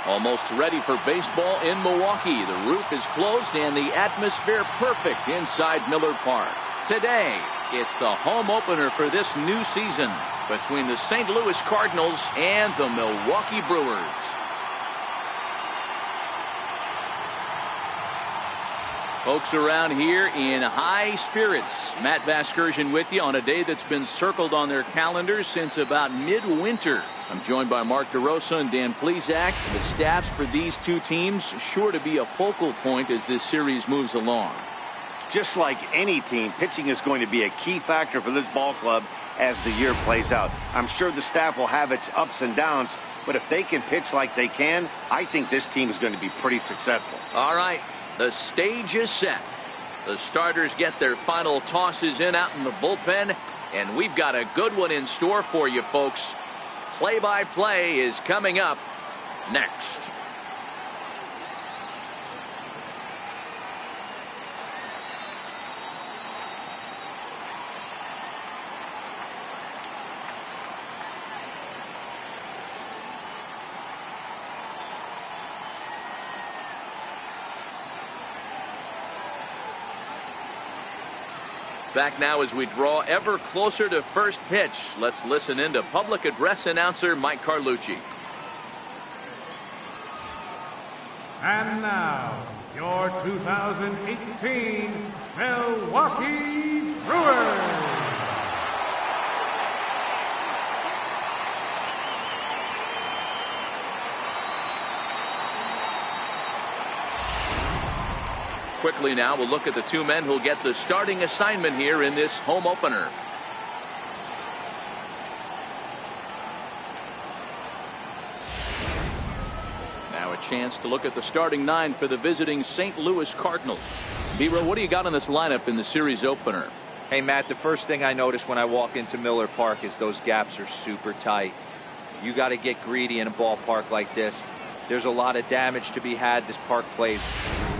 Almost ready for baseball in Milwaukee. The roof is closed and the atmosphere perfect inside Miller Park. Today, it's the home opener for this new season between the St. Louis Cardinals and the Milwaukee Brewers. Folks around here in high spirits. Matt Vasgersian with you on a day that's been circled on their calendars since about midwinter. I'm joined by Mark DeRosa and Dan Plesac. The staffs for these two teams sure to be a focal point as this series moves along. Just like any team, pitching is going to be a key factor for this ball club as the year plays out. I'm sure the staff will have its ups and downs, but if they can pitch like they can, I think this team is going to be pretty successful. All right. The stage is set. The starters get their final tosses in out in the bullpen, and we've got a good one in store for you folks. Play-by-play is coming up next. Back now as we draw ever closer to first pitch. Let's listen in to public address announcer Mike Carlucci. And now, your 2018 Milwaukee Brewers. Quickly now, we'll look at the two men who'll get the starting assignment here in this home opener. Now a chance to look at the starting nine for the visiting St. Louis Cardinals. B-Row, what do you got on this lineup in the series opener? Hey, Matt, the first thing I notice when I walk into Miller Park is those gaps are super tight. You got to get greedy in a ballpark like this. There's a lot of damage to be had. This park plays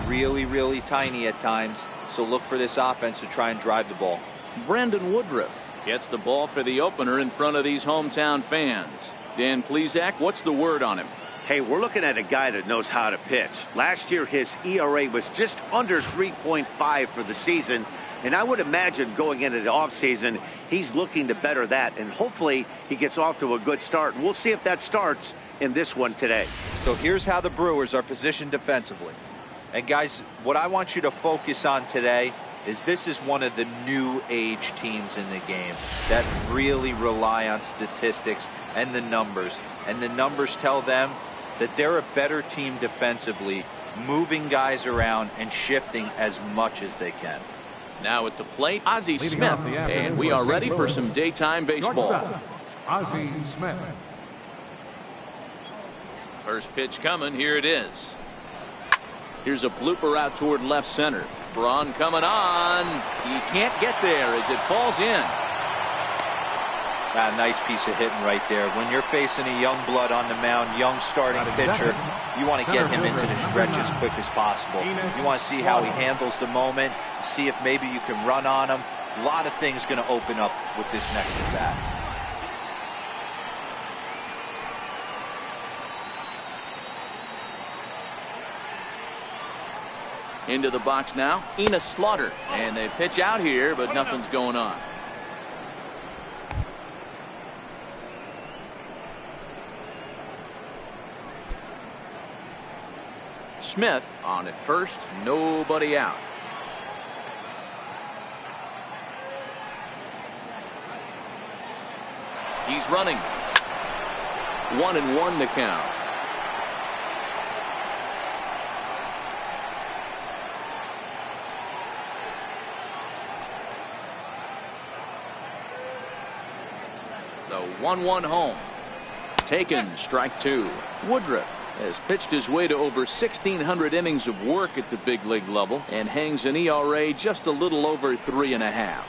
really tiny at times, so look for this offense to try and drive the ball. Brandon Woodruff gets the ball for the opener in front of these hometown fans. Dan Plesac, what's the word on him? Hey, we're looking at a guy that knows how to pitch. Last year his ERA was just under 3.5 for the season, and I would imagine going into the offseason he's looking to better that, and hopefully he gets off to a good start. And we'll see if that starts in this one today. So here's how the Brewers are positioned defensively. And guys, what I want you to focus on today is this is one of the new age teams in the game that really rely on statistics and the numbers. And the numbers tell them that they're a better team defensively, moving guys around and shifting as much as they can. Now at the plate, Ozzie Smith, and we are ready for some daytime baseball. Ozzie Smith. First pitch coming, here it is. Here's a blooper out toward left center. Braun coming on. He can't get there as it falls in. Nice piece of hitting right there. When you're facing a young blood on the mound, young starting pitcher, you want to get him into the stretch as quick as possible. You want to see how he handles the moment, see if maybe you can run on him. A lot of things going to open up with this next at bat. Into the box now, Enos Slaughter, and they pitch out here, but nothing's going on. Smith on at first, nobody out. He's running. 1-1 the count. The 1-1 home. Taken, strike two. Woodruff has pitched his way to over 1,600 innings of work at the big league level and hangs an ERA just a little over 3.5.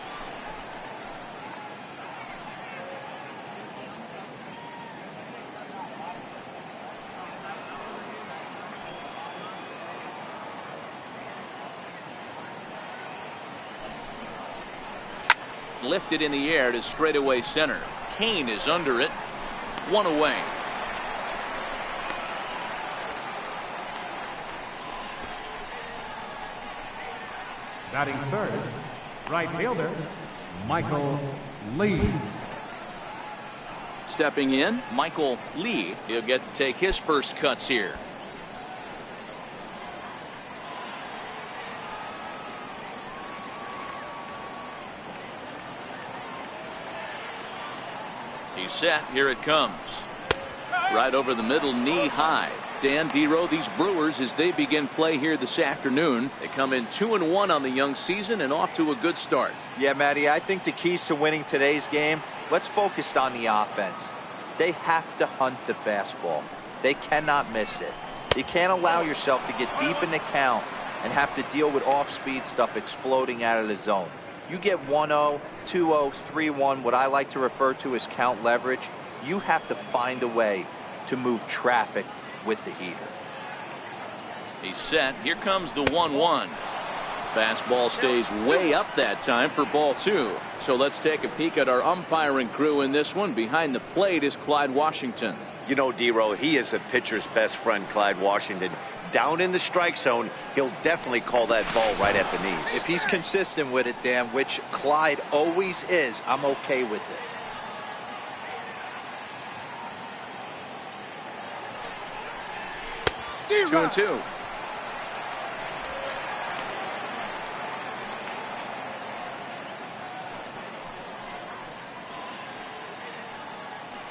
Lifted in the air to straightaway center. Kane is under it. One away. Batting third, right fielder, Michael Lee. Stepping in, Michael Lee. He'll get to take his first cuts here. He's set. Here it comes. Right over the middle, knee high. Dan Dero, these Brewers, as they begin play here this afternoon, they come in 2-1 on the young season and off to a good start. Yeah, Matty, I think the keys to winning today's game, let's focus on the offense. They have to hunt the fastball. They cannot miss it. You can't allow yourself to get deep in the count and have to deal with off-speed stuff exploding out of the zone. You get 1-0, 2-0, 3-1, what I like to refer to as count leverage. You have to find a way to move traffic with the heater. He's set. Here comes the 1-1. Fastball stays way up that time for ball 2. So let's take a peek at our umpiring crew in this one. Behind the plate is Clyde Washington. You know, Dero, he is a pitcher's best friend, Clyde Washington. Down in the strike zone, he'll definitely call that ball right at the knees. If he's consistent with it, Dan, which Clyde always is, I'm okay with it. 2-2.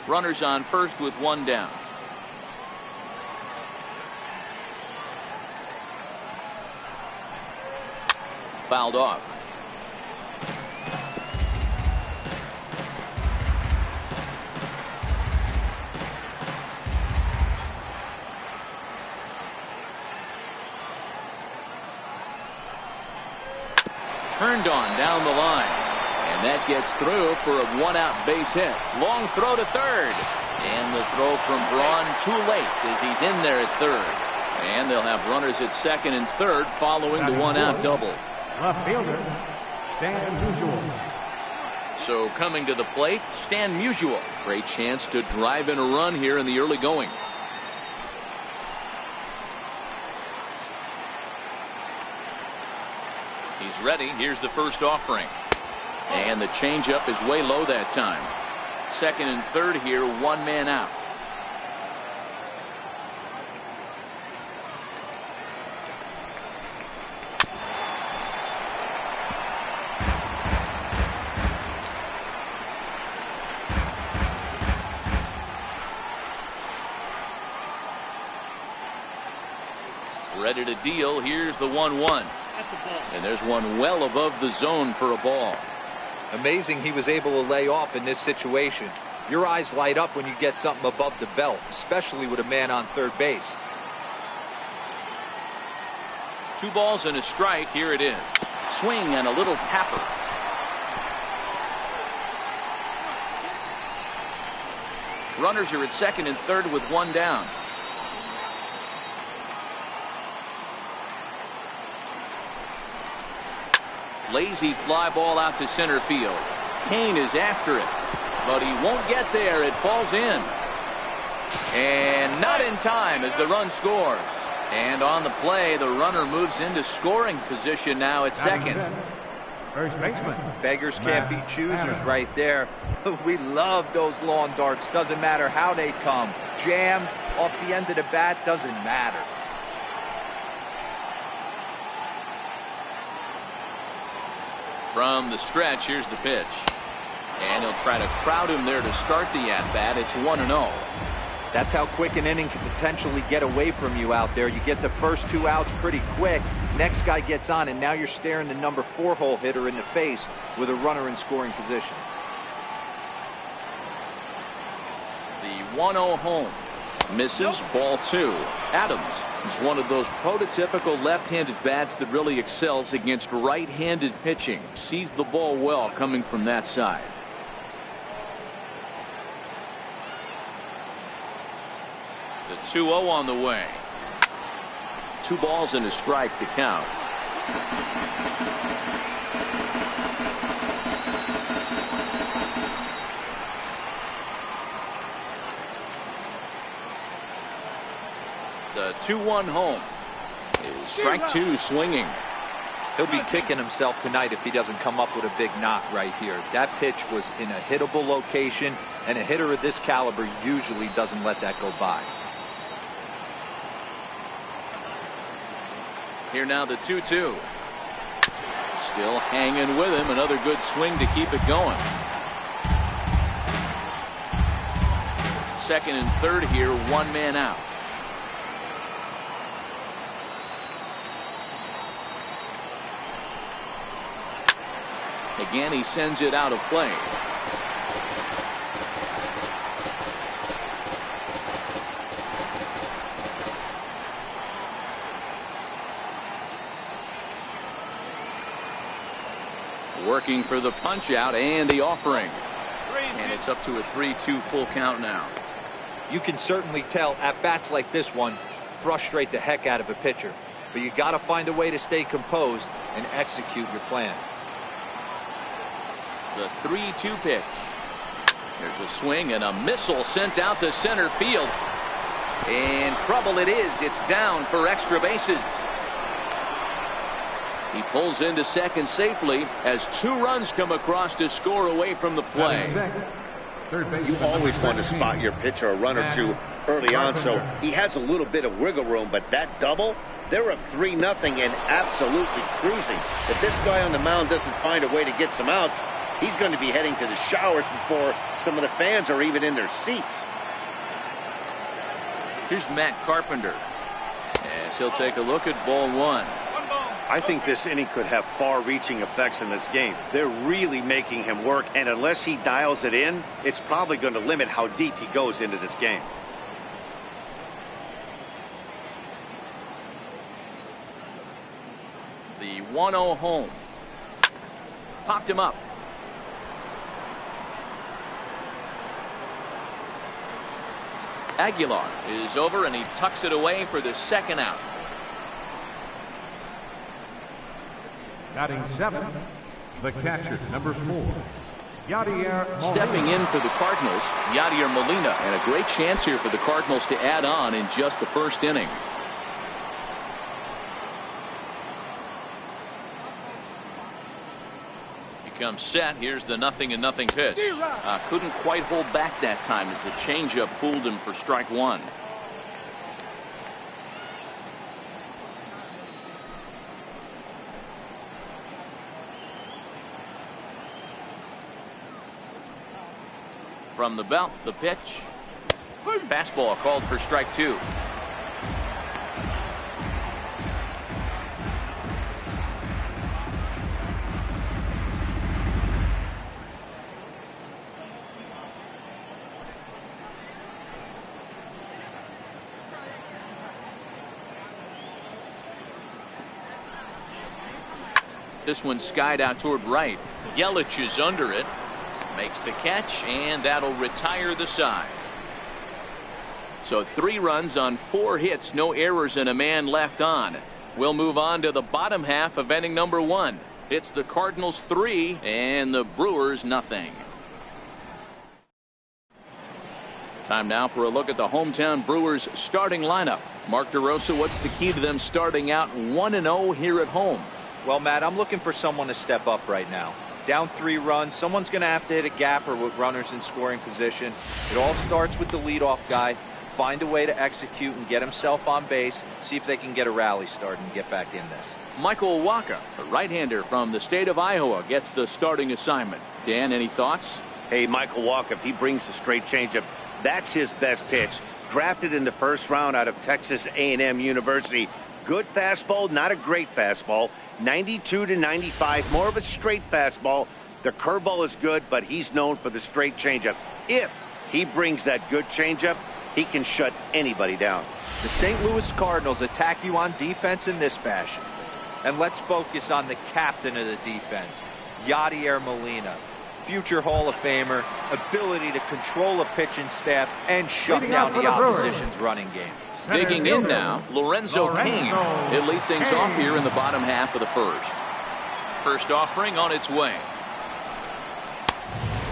Runners on first with one down. Fouled off. Turned on down the line. And that gets through for a one-out base hit. Long throw to third. And the throw from Braun too late as he's in there at third. And they'll have runners at second and third following the one-out double. Left fielder, Stan Musial. So coming to the plate, Stan Musial. Great chance to drive in a run here in the early going. He's ready. Here's the first offering. And the changeup is way low that time. Second and third here, one man out. Ready to deal. Here's the 1-1. And there's one well above the zone for a ball. Amazing he was able to lay off in this situation. Your eyes light up when you get something above the belt, especially with a man on third base. 2 balls and a strike. Here it is. Swing and a little tapper. Runners are at second and third with one down. Lazy fly ball out to center field. Kane is after it, but he won't get there. It falls in. And not in time as the run scores. And on the play, the runner moves into scoring position now at second. First baseman. Beggars can't be choosers right there. We love those lawn darts. Doesn't matter how they come. Jammed off the end of the bat, doesn't matter. From the stretch, here's the pitch. And he'll try to crowd him there to start the at-bat. It's 1-0. That's how quick an inning can potentially get away from you out there. You get the first 2 outs pretty quick. Next guy gets on, and now you're staring the number 4 hole hitter in the face with a runner in scoring position. The 1-0 home. Misses, ball 2. Adams is one of those prototypical left-handed bats that really excels against right-handed pitching. Sees the ball well coming from that side. The 2-0 on the way. 2 balls and a strike to count. The 2-1 home is strike 2 swinging. He'll be kicking himself tonight if he doesn't come up with a big knock right here. That pitch was in a hittable location, and a hitter of this caliber usually doesn't let that go by. Here now the 2-2. Still hanging with him. Another good swing to keep it going. Second and third here, one man out. Again, he sends it out of play. Working for the punch out and the offering. And it's up to a 3-2 full count now. You can certainly tell at bats like this one frustrate the heck out of a pitcher. But you got to find a way to stay composed and execute your plan. The 3-2 pitch. There's a swing and a missile sent out to center field. And trouble it is. It's down for extra bases. He pulls into second safely as 2 runs come across to score away from the play. You always want to spot your pitcher a run or two early on, so he has a little bit of wiggle room, but that double, they're up 3-0 and absolutely cruising. If this guy on the mound doesn't find a way to get some outs, he's going to be heading to the showers before some of the fans are even in their seats. Here's Matt Carpenter as he'll take a look at ball 1. I think this inning could have far-reaching effects in this game. They're really making him work, and unless he dials it in, it's probably going to limit how deep he goes into this game. The 1-0 home. Popped him up. Aguilar is over and he tucks it away for the second out. Batting 7, the catcher, number 4, Yadier Molina. Stepping in for the Cardinals, Yadier Molina, and a great chance here for the Cardinals to add on in just the first inning. He comes set. Here's the 0-0 pitch. Couldn't quite hold back that time as the changeup fooled him for strike 1. From the belt, the pitch. Fastball called for strike 2. This one skied out toward right. Yelich is under it. Makes the catch, and that'll retire the side. So 3 runs on 4 hits, no errors, and a man left on. We'll move on to the bottom half of inning number 1. It's the Cardinals 3 and the Brewers nothing. Time now for a look at the hometown Brewers starting lineup. Mark DeRosa, what's the key to them starting out 1-0 here at home? Well, Matt, I'm looking for someone to step up right now. Down 3 runs, someone's going to have to hit a gap or with runners in scoring position. It all starts with the leadoff guy. Find a way to execute and get himself on base. See if they can get a rally started and get back in this. Michael Wacha, a right-hander from the state of Iowa, gets the starting assignment. Dan, any thoughts? Hey, Michael Wacha, if he brings a straight changeup, that's his best pitch. Drafted in the first round out of Texas A&M University. Good fastball, not a great fastball. 92 to 95, more of a straight fastball. The curveball is good, but he's known for the straight changeup. If he brings that good changeup, he can shut anybody down. The St. Louis Cardinals attack you on defense in this fashion. And let's focus on the captain of the defense, Yadier Molina. Future Hall of Famer, ability to control a pitching staff and shut down the opposition's running game. Digging in now, Lorenzo Cain. He'll lead things off here in the bottom half of the first. First offering on its way.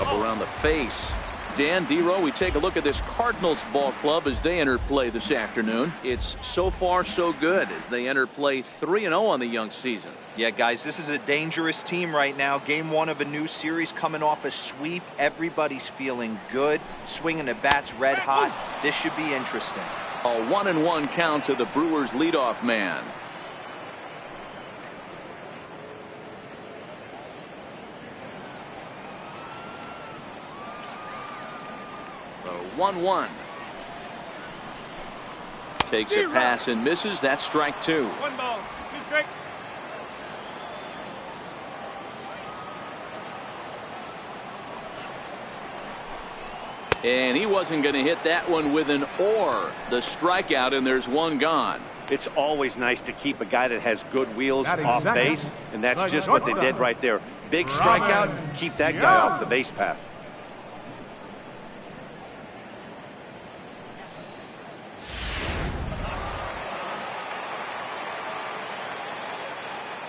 Up around the face. Dan, D-Row, we take a look at this Cardinals ball club as they enter play this afternoon. It's so far so good as they enter play 3-0 on the young season. Yeah, guys, this is a dangerous team right now. Game 1 of a new series, coming off a sweep. Everybody's feeling good, swinging the bats red hot. This should be interesting. A 1-1 count to the Brewers leadoff man. The 1-1. Takes a pass and misses. That's strike 2. 1 ball, 2 strikes. And he wasn't going to hit that one with an or. The strikeout, and there's 1 gone. It's always nice to keep a guy that has good wheels off second. base, and that's just what they did right there. Big strikeout, keep that guy off the base path.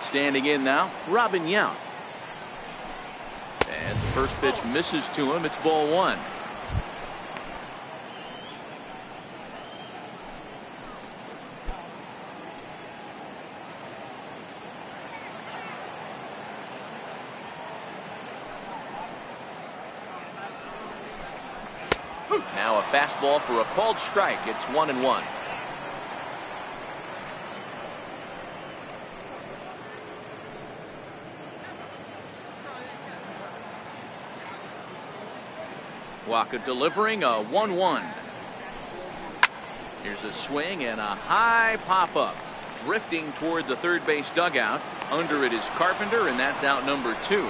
Standing in now, Robin Yount. As the first pitch misses to him, it's ball 1. Now a fastball for a called strike. It's 1-1. Waka delivering a 1-1. Here's a swing and a high pop-up. Drifting toward the third base dugout. Under it is Carpenter, and that's out number 2.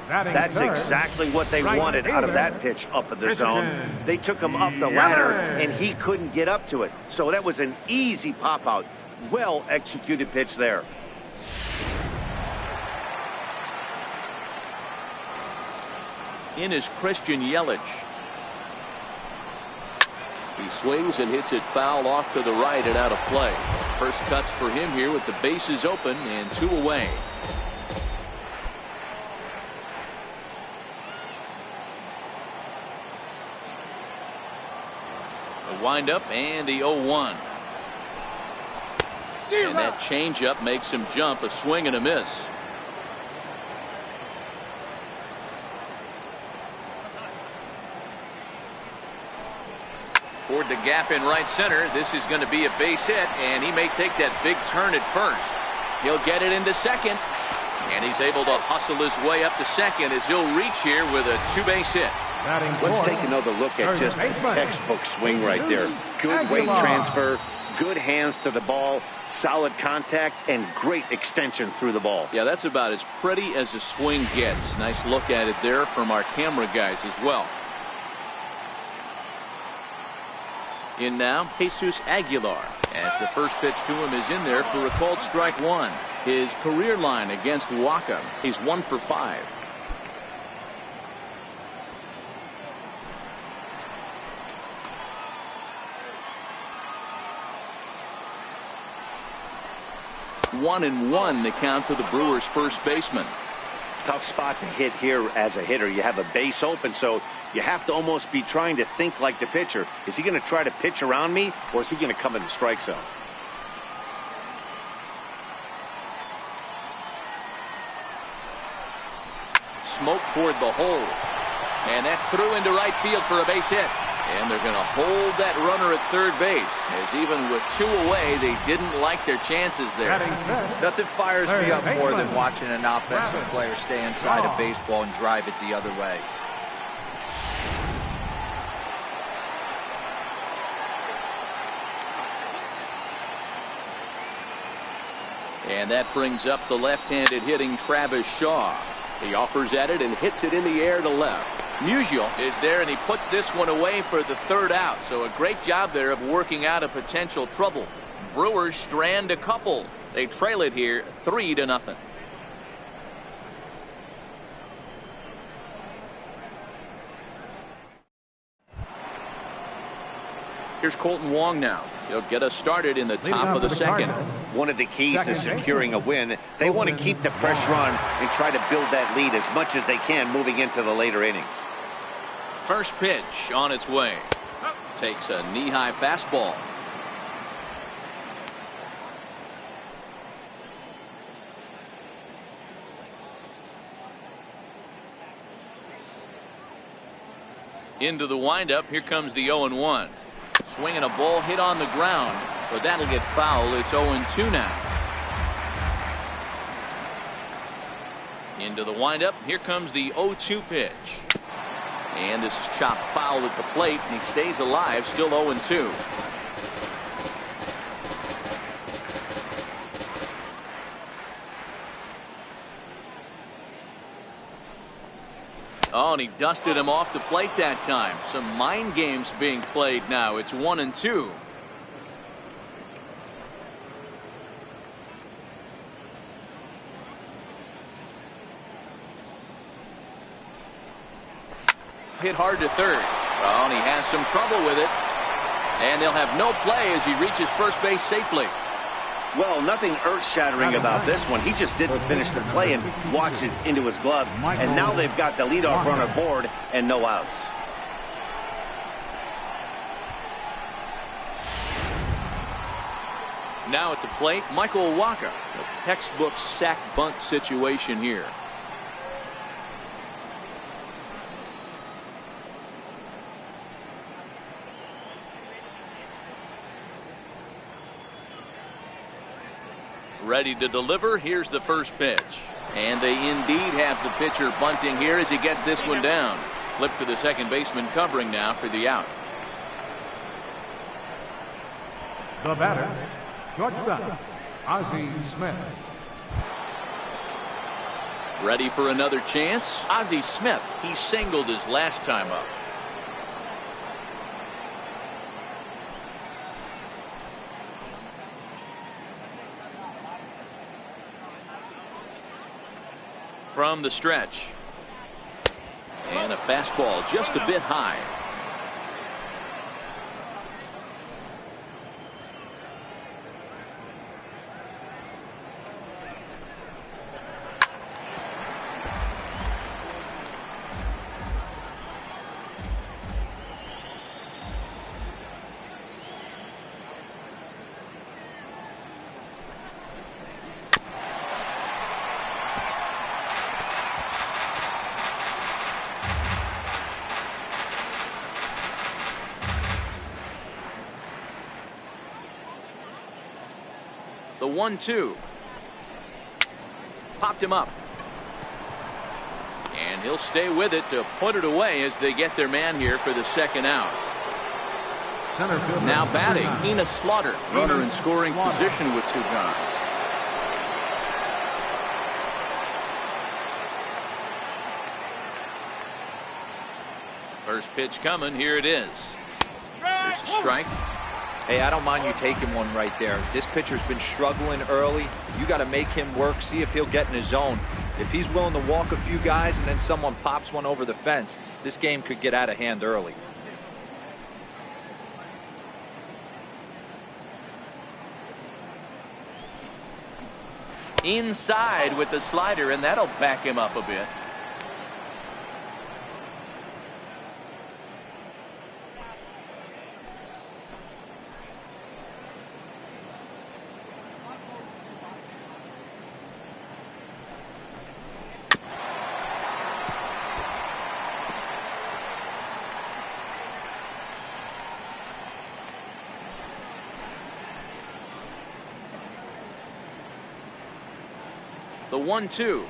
That's exactly what they wanted out of that pitch up in the zone. They took him up the ladder, and he couldn't get up to it. So that was an easy pop-out. Well-executed pitch there. In is Christian Yelich. He swings and hits it foul off to the right and out of play. First cuts for him here with the bases open and 2 away. The windup and the 0-1. And that changeup makes him jump. A swing and a miss. Toward the gap in right center. This is going to be a base hit, and he may take that big turn at first. He'll get it into second, and he's able to hustle his way up to second as he'll reach here with a 2-base hit. Let's take another look at just a textbook swing right there. Good weight transfer, good hands to the ball, solid contact, and great extension through the ball. Yeah, that's about as pretty as a swing gets. Nice look at it there from our camera guys as well. In now, Jesus Aguilar, as the first pitch to him is in there for a called strike 1. His career line against Waka, he's 1 for 5. One and 1 the count to the Brewers first baseman. Tough spot to hit here as a hitter. You have a base open, so you have to almost be trying to think like the pitcher. Is he going to try to pitch around me, or is he going to come in the strike zone? Smoke toward the hole. And that's through into right field for a base hit. And they're going to hold that runner at third base, as even with 2 away, they didn't like their chances there. Nothing fires me up more than watching an offensive player stay inside a baseball and drive it the other way. And that brings up the left-handed hitting Travis Shaw. He offers at it and hits it in the air to left. Musial is there, and he puts this one away for the 3rd out. So a great job there of working out a potential trouble. Brewers strand a couple. They trail it here 3-0. Here's Colton Wong now. He'll get us started in the top of the second. One of the keys to securing a win, they want to keep the pressure on and try to build that lead as much as they can moving into the later innings. First pitch on its way. Takes a knee-high fastball. Into the windup. Here comes the 0-1. Swinging a ball hit on the ground, but that'll get foul. It's 0-2 now. Into the windup. Here comes the 0-2 pitch. And this is chopped foul at the plate, and he stays alive, still 0-2. Oh, and he dusted him off the plate that time. Some mind games being played now. It's 1-2. Hit hard to third. Oh, and he has some trouble with it. And they'll have no play as he reaches first base safely. Well, nothing earth-shattering about this one. He just didn't finish the play and watched it into his glove. And now they've got the leadoff runner aboard and no outs. Now at the plate, Michael Wacha. A textbook sack bunt situation here. Ready to deliver. Here's the first pitch. And they indeed have the pitcher bunting here as he gets this one down. Flip to the second baseman covering now for the out. The batter, shortstop, Ozzie Smith. Ready for another chance. Ozzie Smith. He singled his last time up. From the stretch. And a fastball just a bit high. The 1-2. Popped him up. And he'll stay with it to put it away as they get their man here for the second out. Now batting, Enos Slaughter. Runner in scoring position with Sugan. First pitch coming. Here it is. There's a strike. Hey, I don't mind you taking one right there. This pitcher's been struggling early. You got to make him work, see if he'll get in his zone. If he's willing to walk a few guys and then someone pops one over the fence, this game could get out of hand early. Inside with the slider, and that'll back him up a bit. The 1-2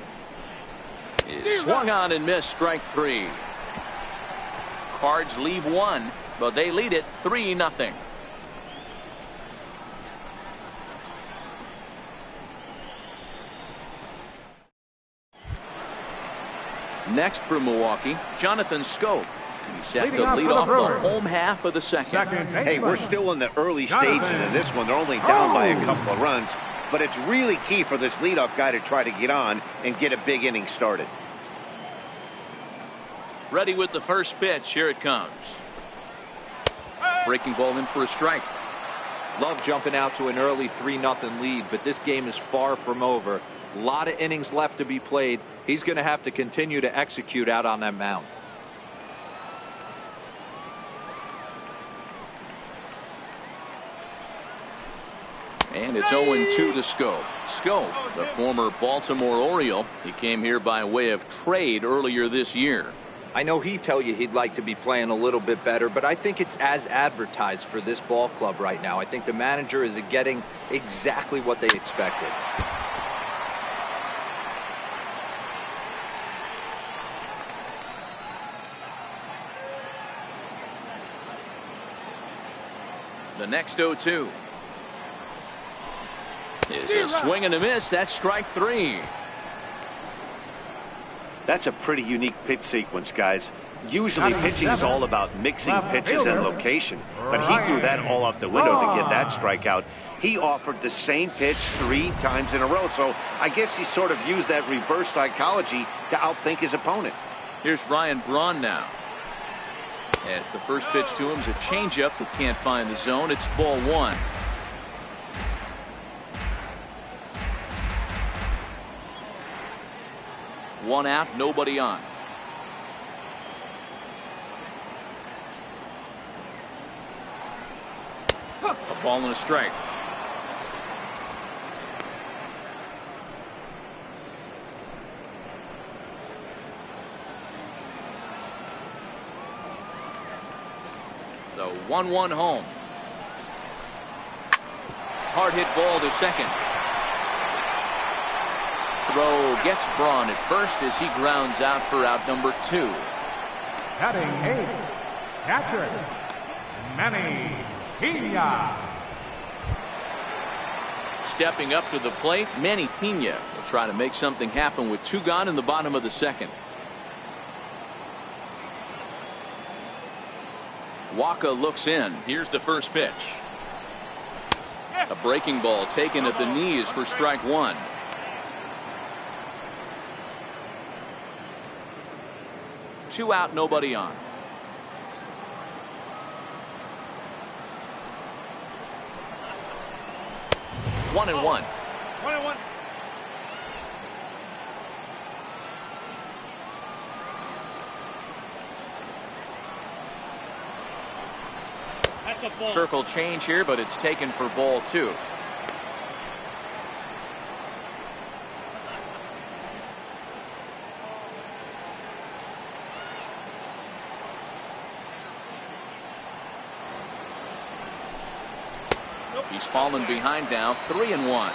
is swung on and missed. Strike three. Cards leave one, but they lead it 3-0. Next for Milwaukee, Jonathan Scope. He's set to lead off the home half of the second. Hey, we're still in the early stages of this one. They're only down by a couple of runs. But it's really key for this leadoff guy to try to get on and get a big inning started. Ready with the first pitch. Here it comes. breaking ball in for a strike. Love jumping out to an early 3-0 lead, but this game is far from over. A lot of innings left to be played. He's going to have to continue to execute out on that mound. And it's 0-2 to Schoop. Schoop, the former Baltimore Oriole. He came here by way of trade earlier this year. I know he'd tell you he'd like to be playing a little bit better, but I think it's as advertised for this ball club right now. I think the manager is getting exactly what they expected. The next 0-2 is a swing and a miss. That's strike 3. That's a pretty unique pitch sequence, guys. Usually pitching is all about mixing pitches and location, but he threw that all out the window to get that strikeout. He offered the same pitch 3 times in a row, so I guess he sort of used that reverse psychology to outthink his opponent. Here's Ryan Braun now. As the first pitch to him is a changeup that can't find the zone. It's ball 1. One out, nobody on. A ball and a strike. The 1-1 home. Hard hit ball to second. Throw gets Braun at first as he grounds out for out number 2. Batting 8, catcher, Manny Pena. Stepping up to the plate, Manny Pena will try to make something happen with 2 gone in the bottom of the second. Waka looks in. Here's the first pitch. A breaking ball taken at the knees for strike 1. Two out, nobody on. One and one. That's a ball. Circle change here, but it's taken for ball 2. He's fallen behind now, 3-1.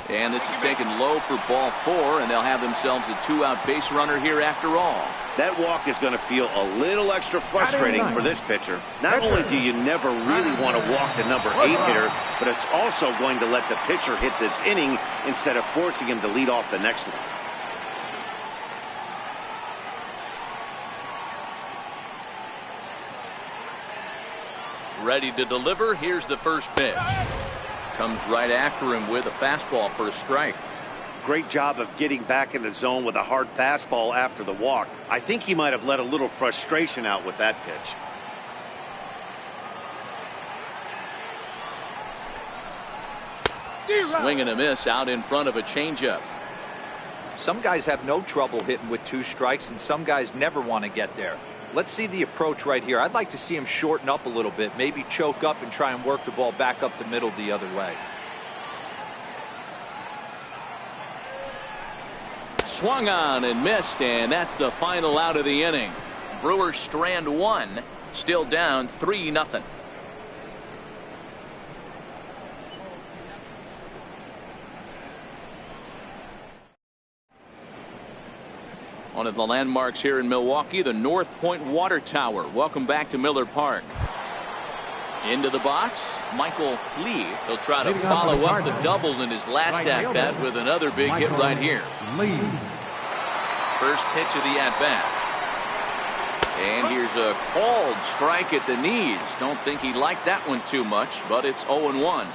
And this is taken low for ball 4, and they'll have themselves a 2-out base runner here after all. That walk is going to feel a little extra frustrating for this pitcher. Not only do you never really want to walk the number 8 hitter, but it's also going to let the pitcher hit this inning instead of forcing him to lead off the next one. Ready to deliver. Here's the first pitch. Comes right after him with a fastball for a strike. Great job of getting back in the zone with a hard fastball after the walk. I think he might have let a little frustration out with that pitch. Swing and a miss out in front of a changeup. Some guys have no trouble hitting with 2 strikes, and some guys never want to get there. Let's see the approach right here. I'd like to see him shorten up a little bit, maybe choke up and try and work the ball back up the middle the other way. Swung on and missed, and that's the final out of the inning. Brewers strand 1, still down 3-0. One of the landmarks here in Milwaukee, the North Point Water Tower. Welcome back to Miller Park. Into the box, Michael Lee. He'll try to follow up the double in his last at-bat with another big hit right here. First pitch of the at-bat. And here's a called strike at the knees. Don't think he liked that one too much, but it's 0-1.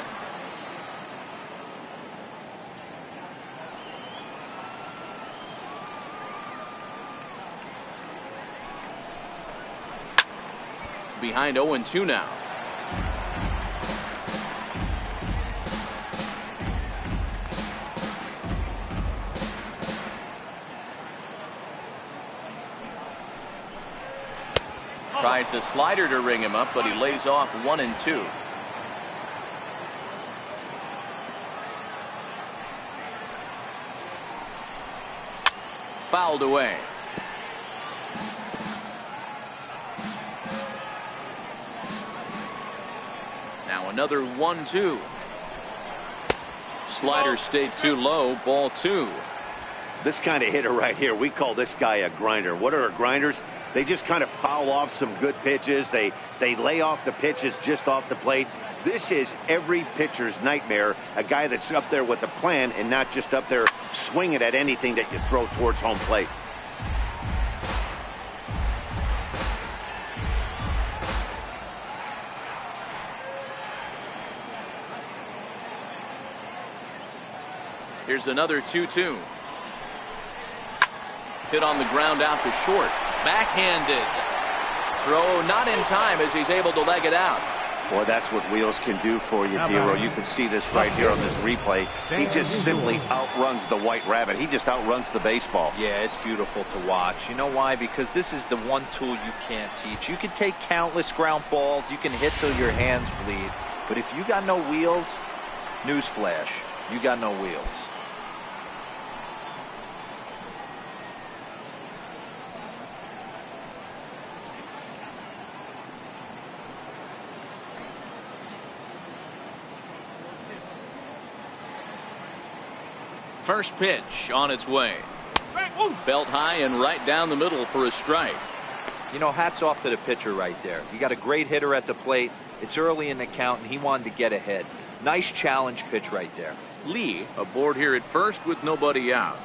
behind 0-2 now. Tries the slider to ring him up, but he lays off 1-2. Fouled away. Now another 1-2. Slider stayed too low. Ball 2. This kind of hitter right here, we call this guy a grinder. What are grinders? They just kind of foul off some good pitches. They lay off the pitches just off the plate. This is every pitcher's nightmare, a guy that's up there with a plan and not just up there swinging at anything that you throw towards home plate. Here's another 2-2. Hit on the ground out to short. Backhanded. Throw not in time as he's able to leg it out. Boy, that's what wheels can do for you, Dero. You can see this right here on this replay. He just simply outruns the white rabbit. He just outruns the baseball. Yeah, it's beautiful to watch. You know why? Because this is the one tool you can't teach. You can take countless ground balls. You can hit till your hands bleed. But if you got no wheels, newsflash, you got no wheels. First pitch on its way. Belt high and right down the middle for a strike. You know, hats off to the pitcher right there. You got a great hitter at the plate. It's early in the count, and he wanted to get ahead. Nice challenge pitch right there. Lee aboard here at first with nobody out.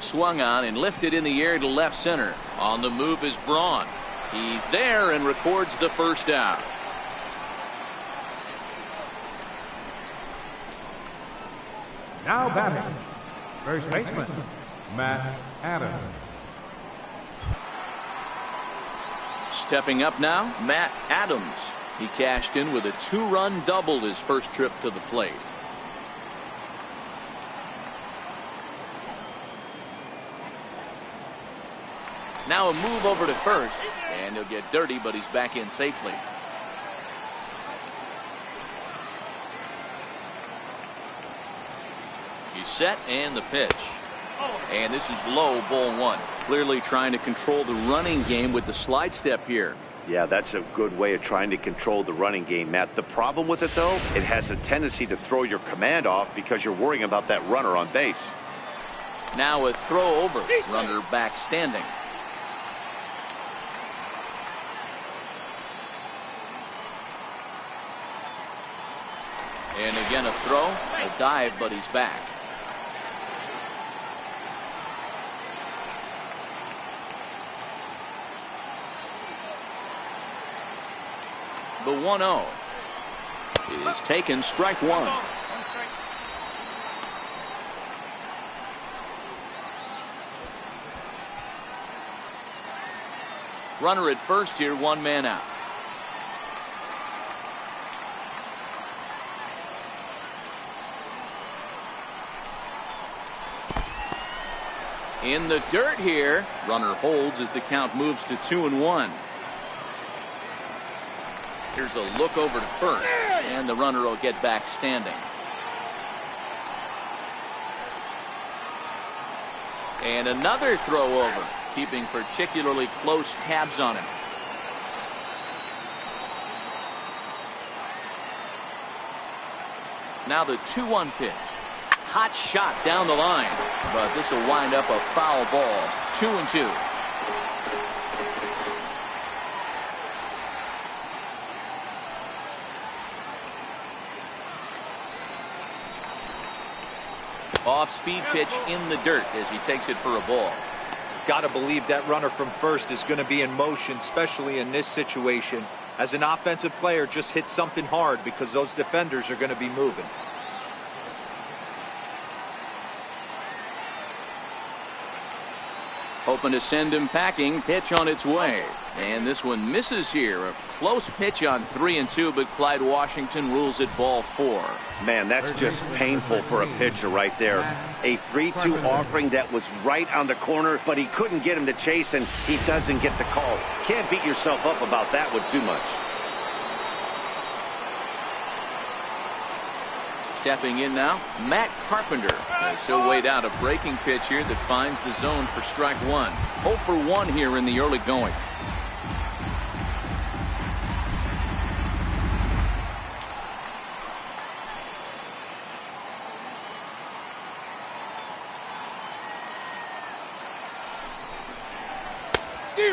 Swung on and lifted in the air to left center. On the move is Braun. He's there and records the first out. Now batting, first baseman, Matt Adams. Stepping up now, Matt Adams. He cashed in with a 2-run double his first trip to the plate. Now a move over to first, and he'll get dirty, but he's back in safely. He's set, and the pitch. And this is low, ball 1. Clearly trying to control the running game with the slide step here. Yeah, that's a good way of trying to control the running game, Matt. The problem with it, though, it has a tendency to throw your command off because you're worrying about that runner on base. Now a throw over. Runner back standing. And again a throw, a dive, but he's back. The 1-0 is taken, strike 1. Runner at first here, 1 man out. In the dirt here. Runner holds as the count moves to 2-1. Here's a look over to first, and the runner will get back standing. And another throw over, keeping particularly close tabs on him. Now the 2-1 pitch. Hot shot down the line, but this will wind up a foul ball. 2-2. Off-speed pitch in the dirt as he takes it for a ball. Got to believe that runner from first is going to be in motion, especially in this situation. As an offensive player, just hit something hard because those defenders are going to be moving. Hoping to send him packing. Pitch on its way. And this one misses here. A close pitch on 3-2, but Clyde Washington rules it ball 4. Man, that's just painful for a pitcher right there. A 3-2 offering that was right on the corner, but he couldn't get him to chase, and he doesn't get the call. Can't beat yourself up about that one too much. Stepping in now, Matt Carpenter. As he'll wait out a breaking pitch here that finds the zone for strike 1. 0 for 1 here in the early going.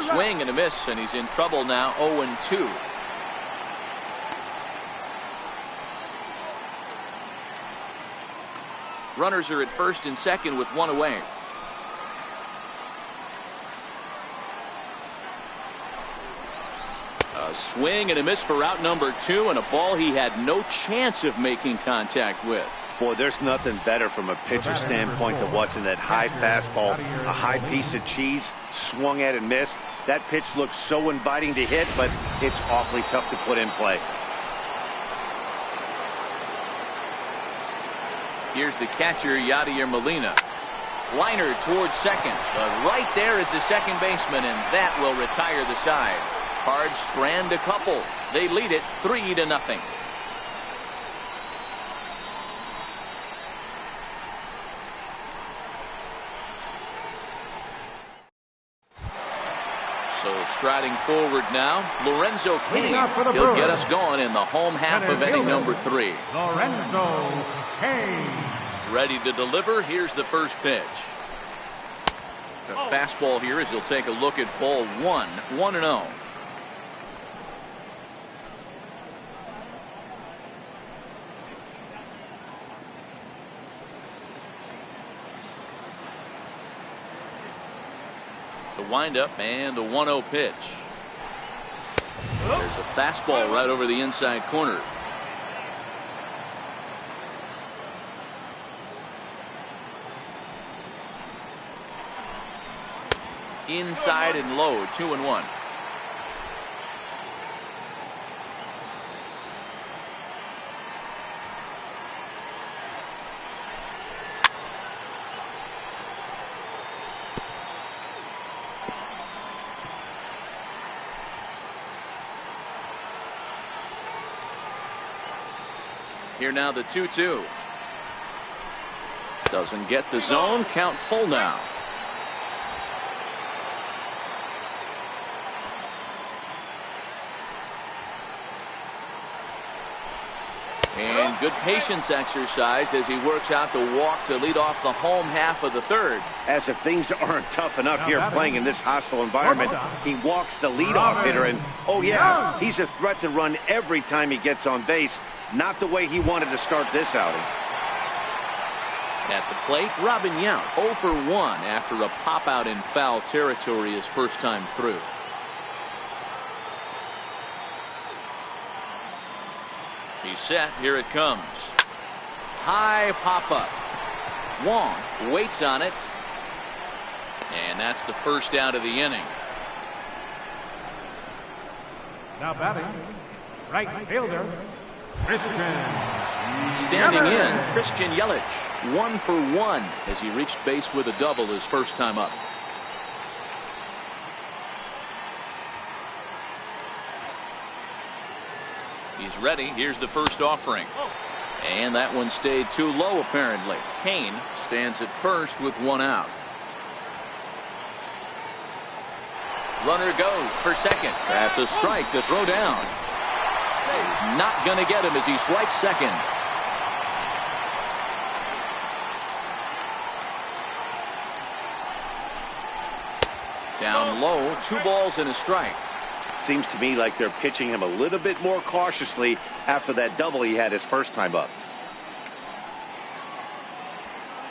Swing and a miss, and he's in trouble now. 0-2. Runners are at first and second with 1 away. A swing and a miss for out number 2, and a ball he had no chance of making contact with. Boy, there's nothing better from a pitcher standpoint than watching that high fastball, a high piece of cheese, swung at and missed. That pitch looks so inviting to hit, but it's awfully tough to put in play. Here's the catcher, Yadier Molina. Liner towards second, but right there is the second baseman, and that will retire the side. Cards strand a couple. They lead it 3-0. So striding forward now, Lorenzo Cain. He'll get us going in the home half of inning number 3. Lorenzo Cain. Ready to deliver. Here's the first pitch. A fastball here as he'll take a look at ball 1. 1-0. The windup and the 1-0 pitch. There's a fastball right over the inside corner. Inside and low, 2-1. Here now the 2-2. Doesn't get the zone. Count full now. And good patience exercised as he works out the walk to lead off the home half of the third. As if things aren't tough enough here playing in this hostile environment, he walks the leadoff hitter, and oh yeah, he's a threat to run every time he gets on base. Not the way he wanted to start this outing. At the plate, Robin Yount 0 for 1 after a pop out in foul territory his first time through. He's set. Here it comes. High pop up. Wong waits on it. And that's the first out of the inning. Now batting, right fielder, Christian. Standing in, Christian Yelich. 1 for 1 as he reached base with a double his first time up. He's ready. Here's the first offering. And that one stayed too low apparently. Cain stands at first with 1 out. Runner goes for second. That's a strike to throw down. Not going to get him as he swipes second. Down low, 2 balls and a strike. Seems to me like they're pitching him a little bit more cautiously after that double he had his first time up.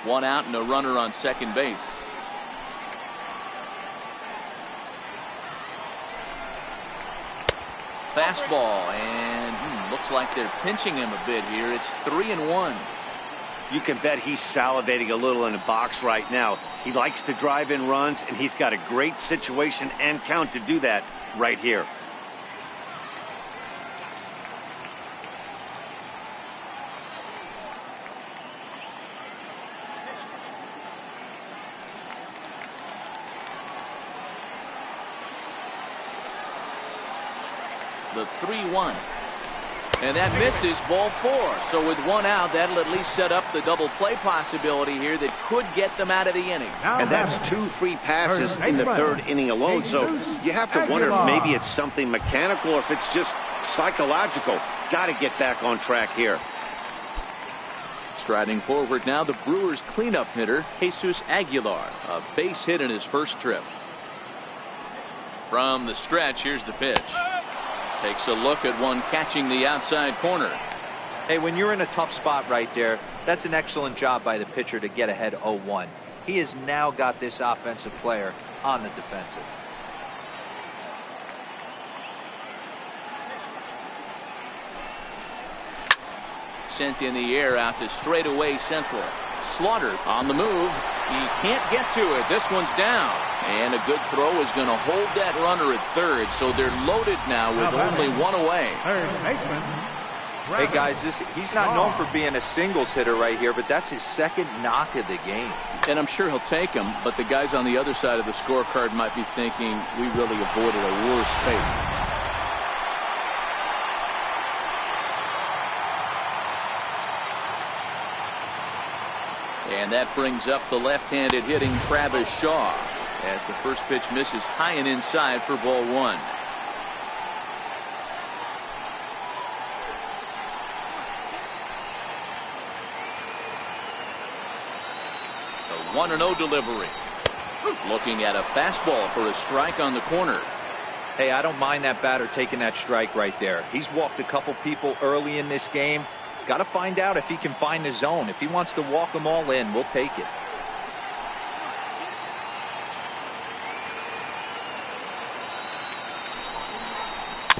1 out and a runner on second base. Fastball, and looks like they're pinching him a bit here. It's 3-1. You can bet he's salivating a little in the box right now. He likes to drive in runs, and he's got a great situation and count to do that right here. The 3-1. And that misses, ball 4. So with one out, that'll at least set up the double play possibility here that could get them out of the inning. And that's 2 free passes in the 3rd inning alone. So you have to wonder if maybe it's something mechanical or if it's just psychological. Got to get back on track here. Striding forward now, the Brewers cleanup hitter, Jesus Aguilar. A base hit in his first trip. From the stretch, here's the pitch. Takes a look at one catching the outside corner. Hey, when you're in a tough spot right there, that's an excellent job by the pitcher to get ahead 0-1. He has now got this offensive player on the defensive. Sent in the air out to straightaway central. Slaughter on the move. He can't get to it. This one's down. And a good throw is going to hold that runner at third. So they're loaded now with only one away. Third baseman. Hey guys, he's not known for being a singles hitter right here, but that's his 2nd knock of the game. And I'm sure he'll take him, but the guys on the other side of the scorecard might be thinking we really avoided a worse fate. And that brings up the left-handed hitting Travis Shaw as the first pitch misses high and inside for ball 1. The 1-0 delivery. Looking at a fastball for a strike on the corner. Hey, I don't mind that batter taking that strike right there. He's walked a couple people early in this game. Got to find out if he can find the zone. If he wants to walk them all in, we'll take it.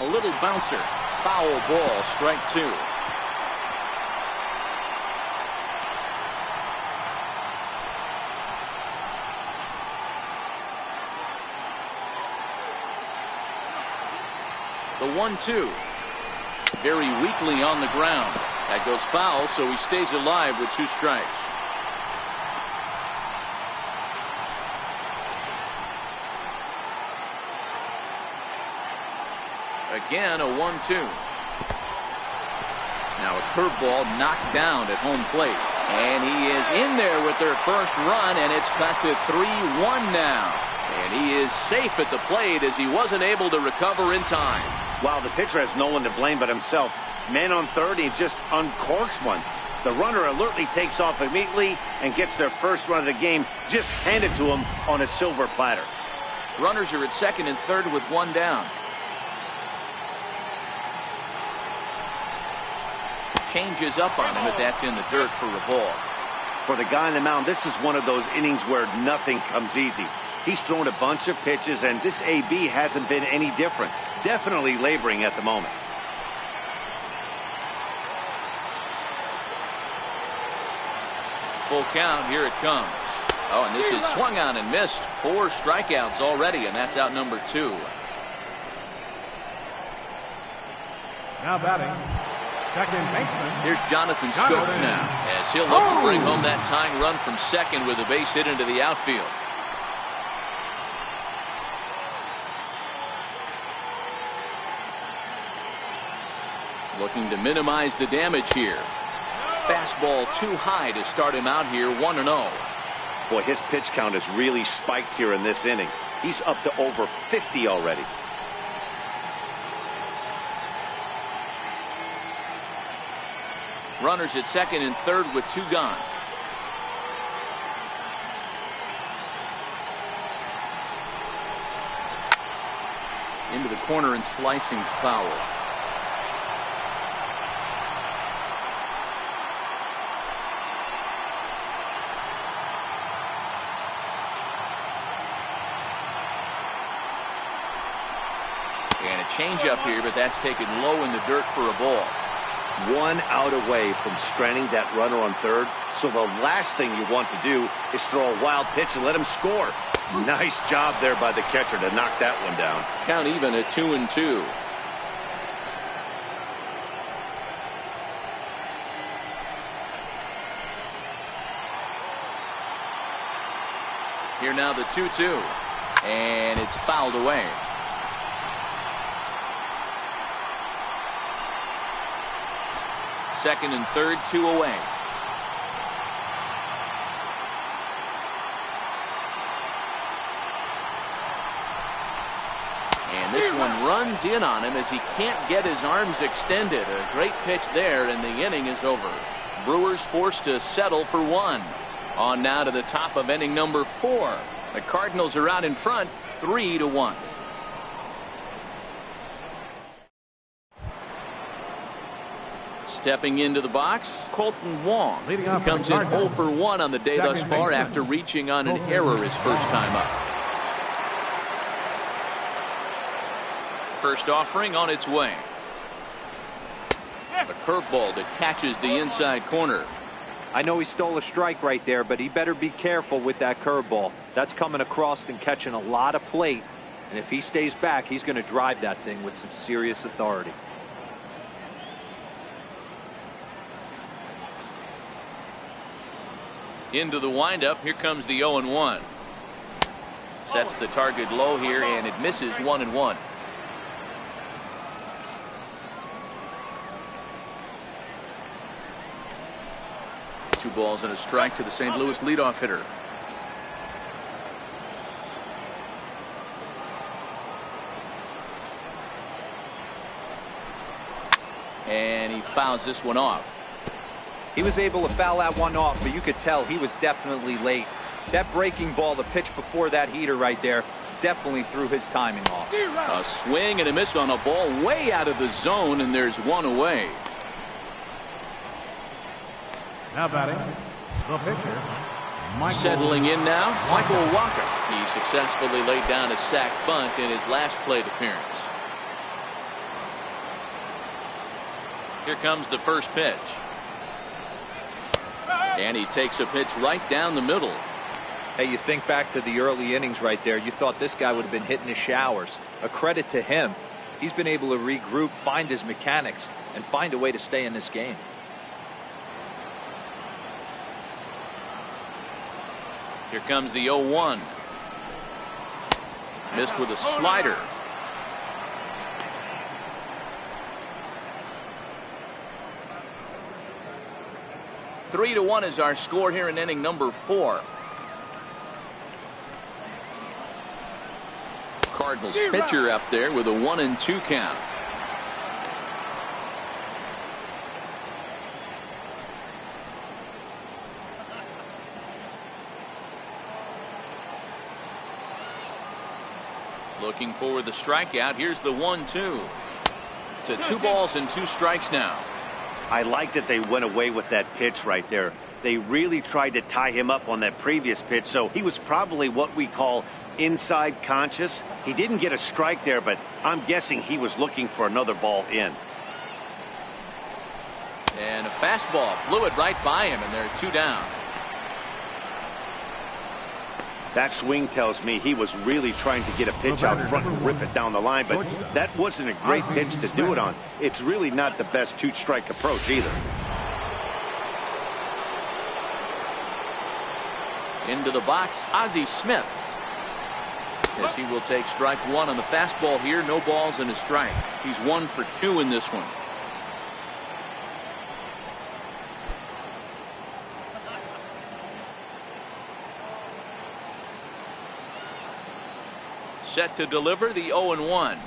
A little bouncer. Foul ball, strike 2. The 1-2. Very weakly on the ground. That goes foul, so he stays alive with 2 strikes. Again, a 1-2. Now a curveball knocked down at home plate. And he is in there with their first run, and it's cut to 3-1 now. And he is safe at the plate as he wasn't able to recover in time. Wow, the pitcher has no one to blame but himself. Man on third, he just uncorks one. The runner alertly takes off immediately and gets their first run of the game just handed to him on a silver platter. Runners are at second and third with 1 down. Changes up on him, but that's in the dirt for a ball. For the guy on the mound, this is one of those innings where nothing comes easy. He's thrown a bunch of pitches, and this AB hasn't been any different. Definitely laboring at the moment. Full count, here it comes. Oh, and this is swung on and missed. 4 strikeouts already, and that's out number 2. Now batting, second baseman. Here's Jonathan Schoop now, as he'll look to bring home that tying run from second with a base hit into the outfield. Looking to minimize the damage here. Fastball too high to start him out here, 1-0. Boy, his pitch count has really spiked here in this inning. He's up to over 50 already. Runners at second and third with 2 gone. Into the corner and slicing foul. And a changeup here, but that's taken low in the dirt for a ball. One out away from stranding that runner on third. So the last thing you want to do is throw a wild pitch and let him score. Nice job there by the catcher to knock that one down. Count even at 2-2. Here now the 2-2. And it's fouled away. Second and third, 2 away. And this one runs in on him as he can't get his arms extended. A great pitch there, and the inning is over. Brewers forced to settle for 1. On now to the top of inning number 4. The Cardinals are out in front, 3-1. Stepping into the box, Colton Wong. He comes in 0 for 1 on the day thus far after reaching on an error his first time up. First offering on its way. A curveball that catches the inside corner. I know he stole a strike right there, but he better be careful with that curveball. That's coming across and catching a lot of plate. And if he stays back, he's going to drive that thing with some serious authority. Into the windup. Here comes the 0-1. Sets the target low here, and it misses 1-1. Two balls and a strike to the St. Louis leadoff hitter. And he fouls this one off. He was able to foul that one off, but you could tell he was definitely late. That breaking ball, the pitch before that heater right there, definitely threw his timing off. A swing and a miss on a ball way out of the zone, and there's one away. Now batting, the pitcher, Michael. Settling in now, Michael Walker. He successfully laid down a sac bunt in his last plate appearance. Here comes the first pitch. And he takes a pitch right down the middle. Hey, you think back to the early innings right there. You thought this guy would have been hitting his showers. A credit to him. He's been able to regroup, find his mechanics, and find a way to stay in this game. Here comes the 0-1. Missed with a slider. Three to 1 is our score here in inning number 4. Cardinals pitcher up there with a 1-2 count. Looking for the strikeout. Here's the 1-2. To 2 balls and 2 strikes now. I like that they went away with that pitch right there. They really tried to tie him up on that previous pitch, so he was probably what we call inside conscious. He didn't get a strike there, but I'm guessing he was looking for another ball in. And a fastball flew it right by him, and there are 2 down. That swing tells me he was really trying to get a pitch out front and rip it down the line, but that wasn't a great pitch to do it on. It's really not the best 2-strike approach either. Into the box, Ozzie Smith. As he will take strike 1 on the fastball here. No balls and a strike. He's 1 for 2 in this one. Set to deliver the 0-1.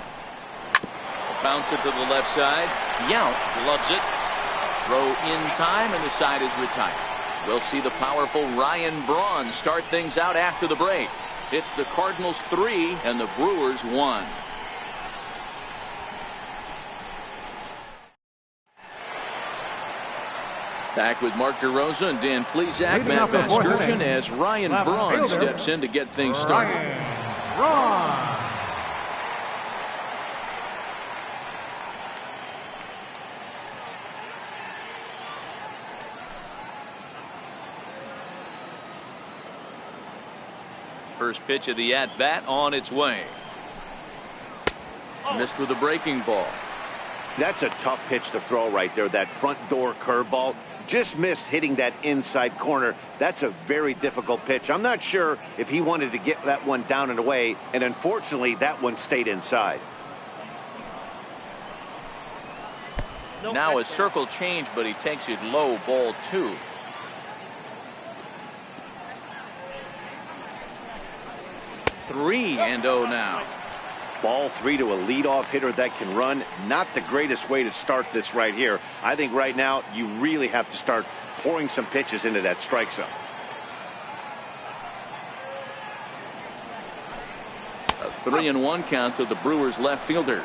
Bounce it to the left side. Yount loves it. Throw in time, and the side is retired. We'll see the powerful Ryan Braun start things out after the break. It's the Cardinals 3 and the Brewers 1. Back with Mark DeRosa and Dan Plesac, Matt Vasgersian as Ryan Braun steps in to get things started. First pitch of the at-bat on its way. Missed with a breaking ball. That's a tough pitch to throw right there. That front door curveball just missed hitting that inside corner. That's a very difficult pitch. I'm not sure if he wanted to get that one down and away, and unfortunately that one stayed inside. Now a circle change, but he takes it low, ball 2. Three and 0 now. Ball 3 to a leadoff hitter that can run. Not the greatest way to start this right here. I think right now you really have to start pouring some pitches into that strike zone. A 3-1 count to the Brewers left fielder.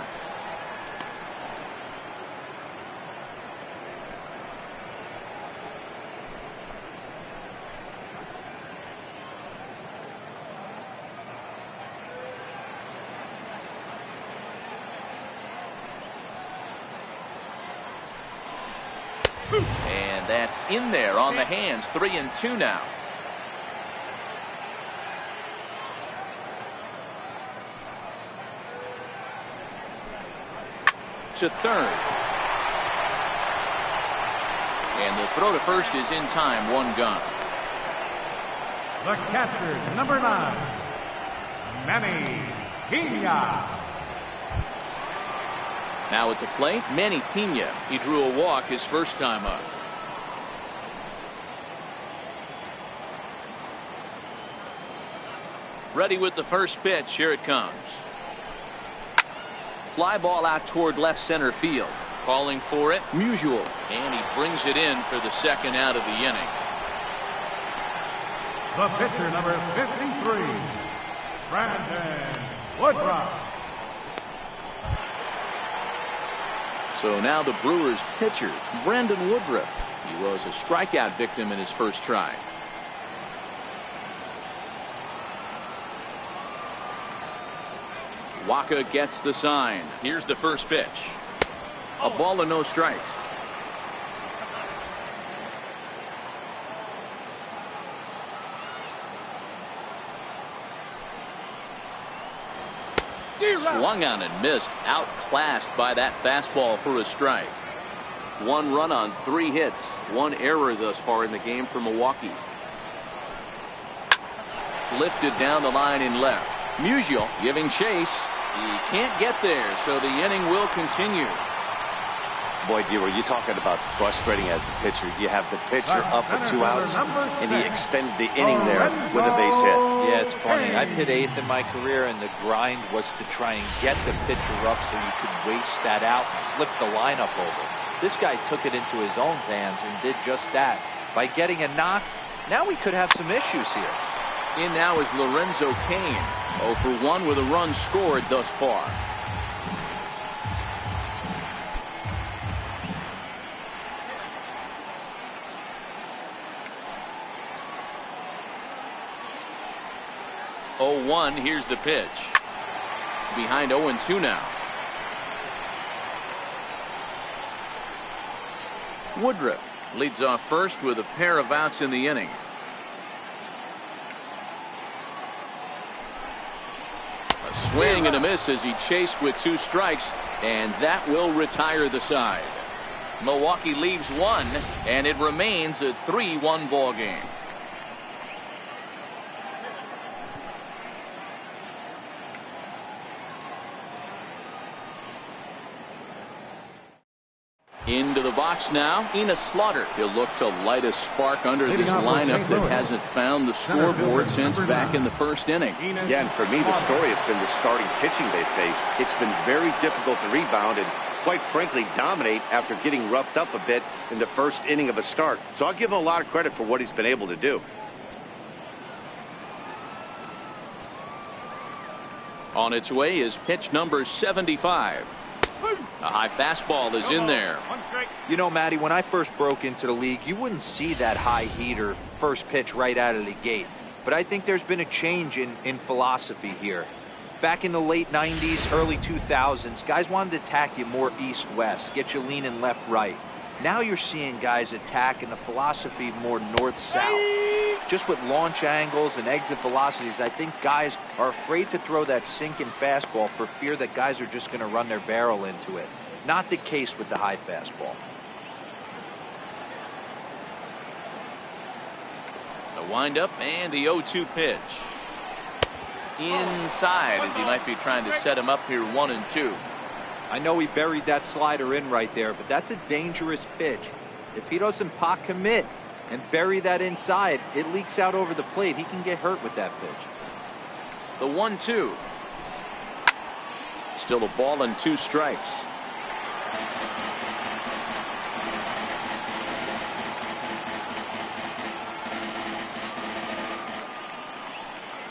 And that's in there on the hands. 3-2 now. To third. And the throw to first is in time. 1 gone. The catcher, number 9, Manny Pena. Now at the plate, Manny Pena. He drew a walk his first time up. Ready with the first pitch. Here it comes. Fly ball out toward left center field. Calling for it, Musial. And he brings it in for the second out of the inning. The pitcher, number 53, Brandon Woodruff. So now the Brewers pitcher, Brandon Woodruff. He was a strikeout victim in his first try. Waka gets the sign. Here's the first pitch. A ball and no strikes. Swung on and missed. Outclassed by that fastball for a strike. 1 run on 3 hits. 1 error thus far in the game for Milwaukee. Lifted down the line in left. Musial giving chase. He can't get there, so the inning will continue. Boy, D, were you talking about frustrating as a pitcher? You have the pitcher up with 2 outs, and he extends the inning there with a base hit. Yeah, it's funny. I've hit 8th in my career, and the grind was to try and get the pitcher up so you could waste that out, flip the lineup over. This guy took it into his own hands and did just that. By getting a knock, now we could have some issues here. In now is Lorenzo Cain. 0 for 1 with a run scored thus far. Oh, 1. Here's the pitch. Behind 0-2 now. Woodruff leads off first with a pair of outs in the inning. A swing and a miss as he chased with 2 strikes, and that will retire the side. Milwaukee leaves 1, and it remains a 3-1 ball game. Into the box now, Enos Slaughter. He'll look to light a spark under this lineup that hasn't found the scoreboard since back in the first inning. Yeah, and for me, the story has been the starting pitching they faced. It's been very difficult to rebound and, quite frankly, dominate after getting roughed up a bit in the first inning of a start. So I'll give him a lot of credit for what he's been able to do. On its way is pitch number 75. A high fastball is in there. You know, Matty, when I first broke into the league, you wouldn't see that high heater first pitch right out of the gate. But I think there's been a change in philosophy here. Back in the late 90s, early 2000s, guys wanted to attack you more east-west, get you leaning left-right. Now you're seeing guys attack in the philosophy more north-south. Just with launch angles and exit velocities, I think guys are afraid to throw that sinking fastball for fear that guys are just going to run their barrel into it. Not the case with the high fastball. The windup and the 0-2 pitch. Inside, as he might be trying to set him up here 1-2. I know he buried that slider in right there, but that's a dangerous pitch. If he doesn't pot commit and bury that inside, it leaks out over the plate. He can get hurt with that pitch. The 1-2. Still a ball and 2 strikes.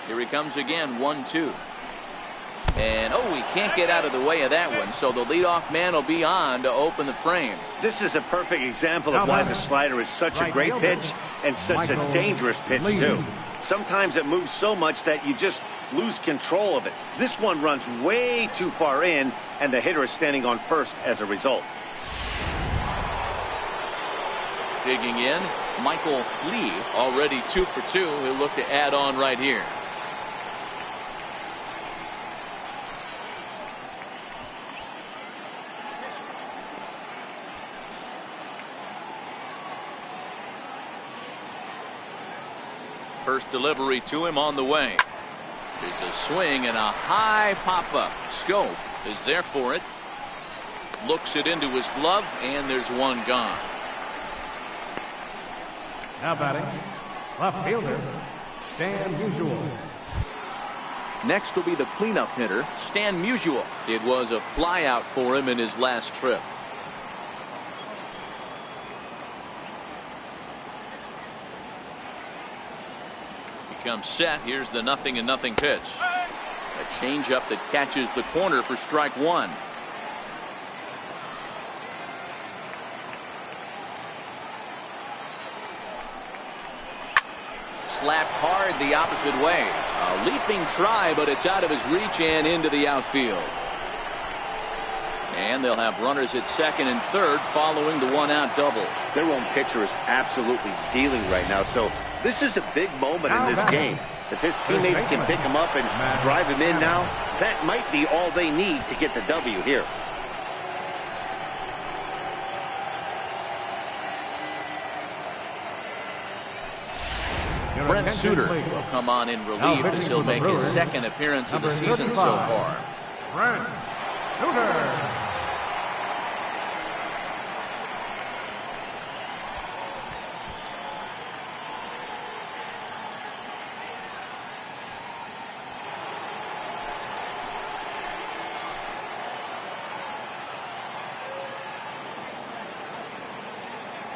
Here he comes again, 1-2. And, oh, he can't get out of the way of that one, so the leadoff man will be on to open the frame. This is a perfect example of why the slider is such a great pitch and such a dangerous pitch, too. Sometimes it moves so much that you just lose control of it. This one runs way too far in, and the hitter is standing on first as a result. Digging in, Michael Lee, already 2 for 2. He'll look to add on right here. First delivery to him on the way. There's a swing and a high pop-up. Scope is there for it. Looks it into his glove, and there's one gone. Now batting, left fielder, Stan Musial. Next will be the cleanup hitter, Stan Musial. It was a flyout for him in his last trip. Comes set. Here's the 0-0 pitch. A changeup that catches the corner for strike 1. Slapped hard the opposite way. A leaping try, but it's out of his reach and into the outfield. And they'll have runners at second and third following the 1-out double. Their own pitcher is absolutely dealing right now, so this is a big moment in this game. If his teammates can pick him up and drive him in now, that might be all they need to get the W here. Brent Suter will come on in relief as he'll make his second appearance of the season so far. Brent Suter.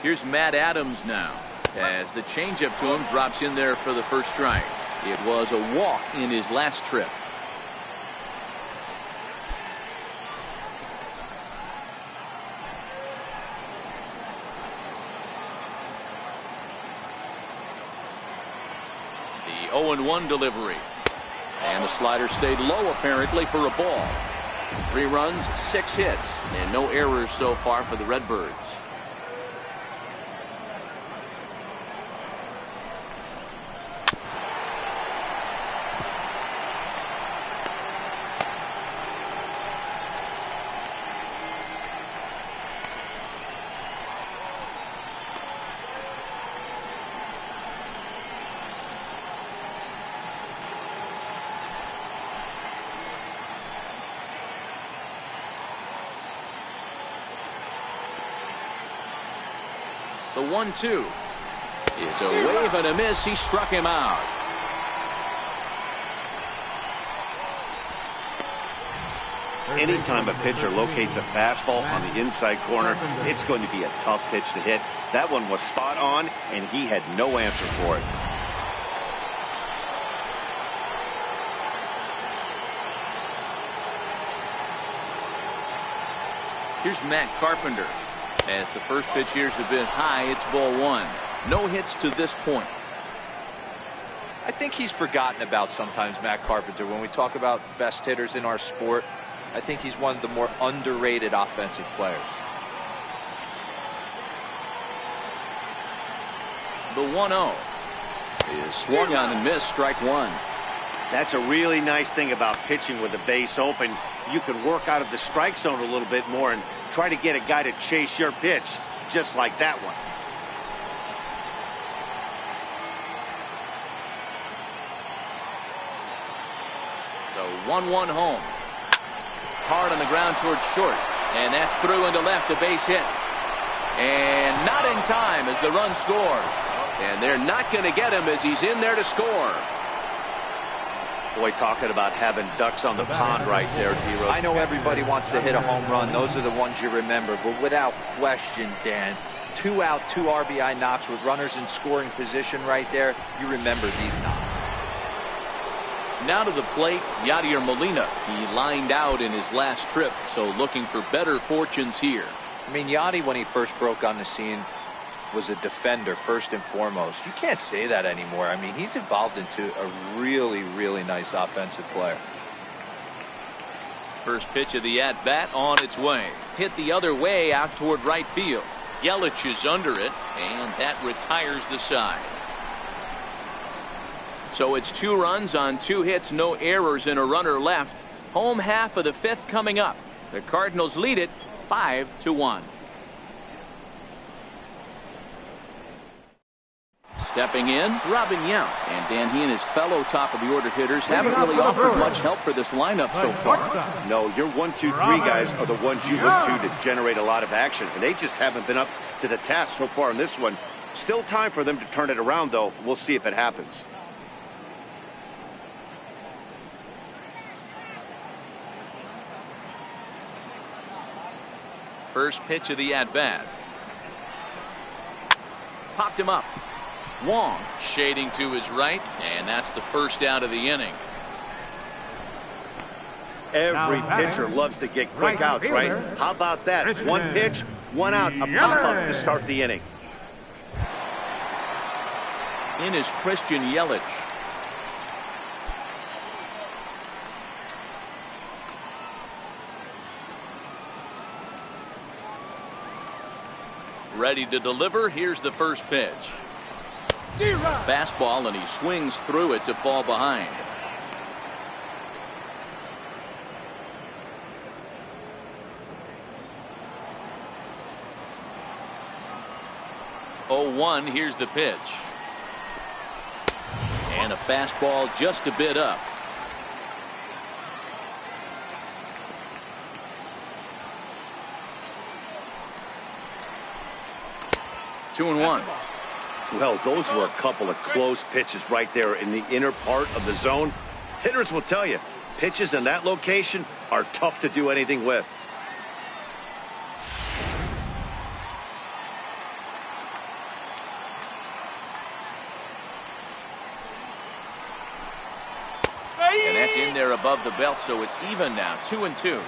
Here's Matt Adams now, as the changeup to him drops in there for the first strike. It was a walk in his last trip. The 0-1 delivery. And the slider stayed low apparently for a ball. 3 runs, 6 hits, and no errors so far for the Redbirds. The 1-2 is a wave and a miss. He struck him out. Anytime a pitcher locates a fastball on the inside corner, it's going to be a tough pitch to hit. That one was spot on, and he had no answer for it. Here's Matt Carpenter. As the first pitch years have been high, it's ball 1. No hits to this point. I think he's forgotten about sometimes, Matt Carpenter. When we talk about best hitters in our sport, I think he's one of the more underrated offensive players. The 1-0 is swung on and missed, strike one. That's a really nice thing about pitching with the base open. You can work out of the strike zone a little bit more and try to get a guy to chase your pitch, just like that one. The 1-1 home. Hard on the ground towards short. And that's through into left, a base hit. And not in time as the run scores. And they're not going to get him as he's in there to score. Boy, talking about having ducks on the pond right there, D-Rose. I know everybody wants to hit a home run. Those are the ones you remember. But without question, Dan, 2 out, 2 RBI knocks with runners in scoring position right there. You remember these knocks. Now to the plate, Yadier Molina. He lined out in his last trip, so looking for better fortunes here. I mean, Yadi, when he first broke on the scene, was a defender first and foremost. You can't say that anymore. I mean, he's evolved into a really, really nice offensive player. First pitch of the at-bat on its way. Hit the other way out toward right field. Yelich is under it, and that retires the side. So it's 2 runs on 2 hits, no errors, and a runner left. Home half of the 5th coming up. The Cardinals lead it 5-1. Stepping in, Robin Yount. And Dan, he and his fellow top-of-the-order hitters haven't really offered much help for this lineup so far. No, your 1, 2, 3 guys are the ones you look to generate a lot of action, and they just haven't been up to the task so far in this one. Still time for them to turn it around, though. We'll see if it happens. First pitch of the at-bat. Popped him up. Wong shading to his right, and that's the first out of the inning. Every pitcher loves to get quick outs, right? How about that? 1 pitch, 1 out, a pop-up to start the inning. In is Christian Yelich. Ready to deliver. Here's the first pitch. Fastball, and he swings through it to fall behind. Oh, 1. Here's the pitch. And a fastball just a bit up. Two and 1. Well, those were a couple of close pitches right there in the inner part of the zone. Hitters will tell you, pitches in that location are tough to do anything with. And that's in there above the belt, so it's even now, 2 and 2.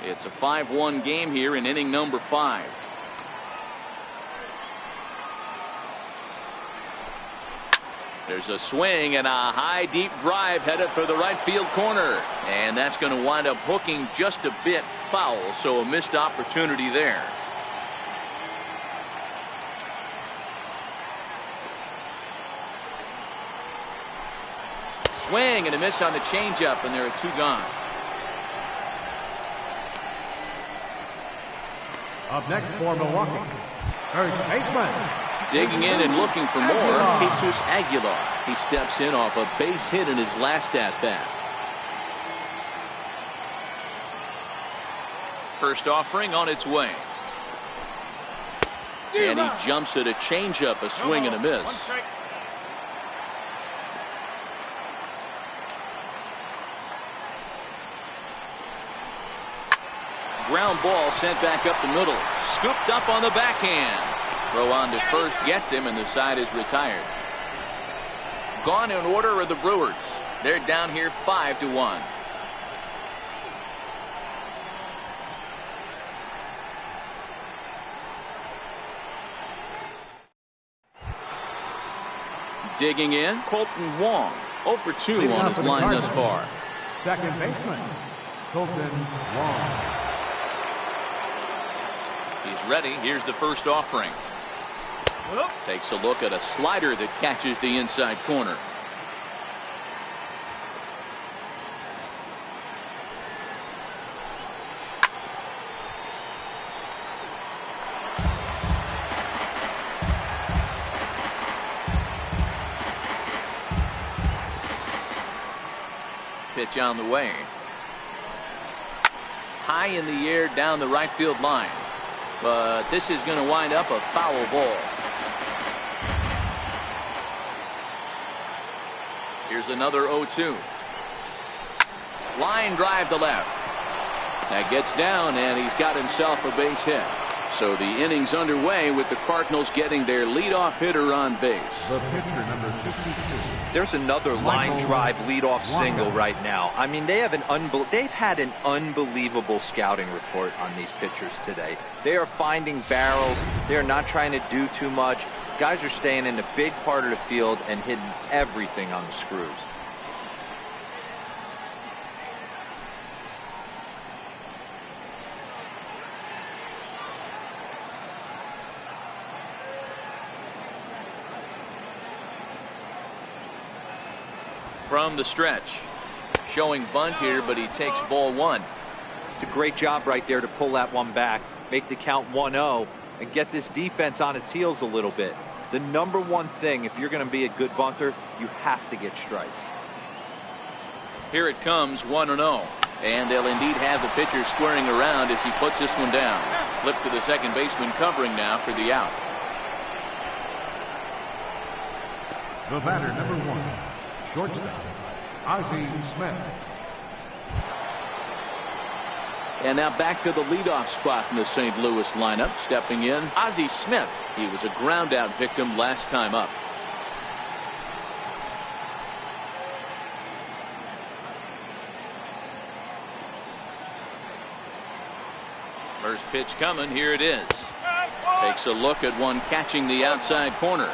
It's a 5-1 game here in inning number 5. There's a swing and a high deep drive headed for the right field corner, and that's going to wind up hooking just a bit foul, so a missed opportunity there. Swing and a miss on the changeup, and there are 2 gone. Up next for Milwaukee, first baseman. Digging in and looking for more, Jesus Aguilar. He steps in off a base hit in his last at-bat. First offering on its way. And he jumps at a changeup, a swing and a miss. Ground ball sent back up the middle. Scooped up on the backhand. Throw on to first gets him, and the side is retired. Gone in order are the Brewers. They're down here 5-1. Digging in, Colton Wong. 0 for 2 on his line thus far. Second baseman, Colton Wong. He's ready. Here's the first offering. Takes a look at a slider that catches the inside corner. Pitch on the way. High in the air down the right field line. But this is going to wind up a foul ball. Here's another 0-2. Line drive to left. That gets down, and he's got himself a base hit. So the inning's underway with the Cardinals getting their leadoff hitter on base. The pitcher, number 52. There's another line drive leadoff single right now. I mean, they've had an unbelievable scouting report on these pitchers today. They are finding barrels. They are not trying to do too much. Guys are staying in the big part of the field and hitting everything on the screws. From the stretch, showing bunt here, but he takes ball one. It's a great job right there to pull that one back, make the count 1-0, and get this defense on its heels a little bit. The number one thing, if you're going to be a good bunter, you have to get strikes. Here it comes, 1-0. And they'll indeed have the pitcher squaring around as he puts this one down. Flip to the second baseman covering now for the out. The batter, number 1. Shortstop, Ozzie Smith. And now back to the leadoff spot in the St. Louis lineup. Stepping in, Ozzie Smith. He was a ground out victim last time up. First pitch coming. Here it is. Takes a look at one catching the outside corner.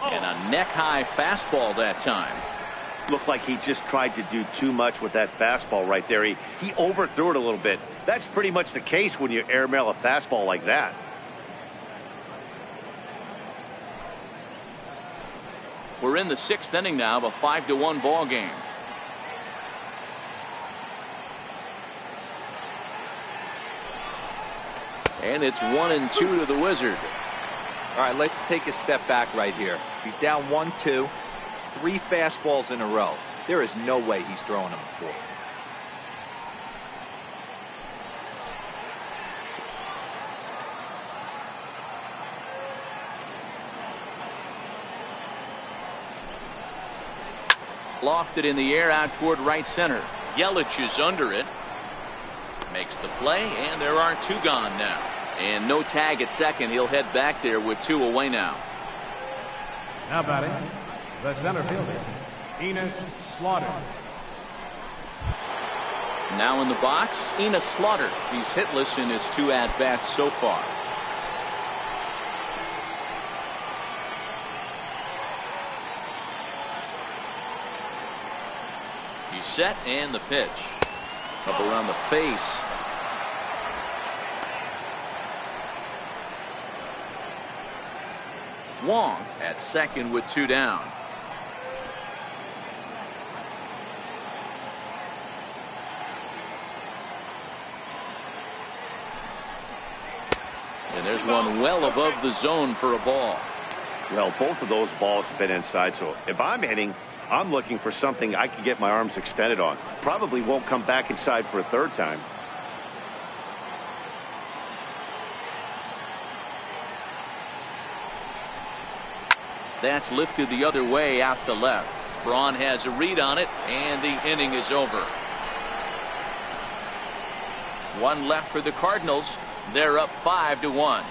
And a neck-high fastball that time. Looked like he just tried to do too much with that fastball right there. He overthrew it a little bit. That's pretty much the case when you airmail a fastball like that. We're in the 6th inning now of a 5-1 ball game. And it's 1-2 to the Wizard. All right, let's take a step back right here. He's down 1-2, 3 fastballs in a row. There is no way he's throwing them a fourth. Lofted in the air out toward right center. Yelich is under it. Makes the play, and there are 2 gone now. And no tag at second. He'll head back there with 2 away now. Now batting, the center fielder, Enos Slaughter. Now in the box, Enos Slaughter. He's hitless in his 2 at-bats so far. He's set, and the pitch. Up around the face. Wong at second with 2 down. And there's one well above the zone for a ball. Well, both of those balls have been inside, so if I'm hitting, I'm looking for something I can get my arms extended on. Probably won't come back inside for a 3rd time. That's lifted the other way out to left. Braun has a read on it, and the inning is over. 1 left for the Cardinals. They're up 5-1.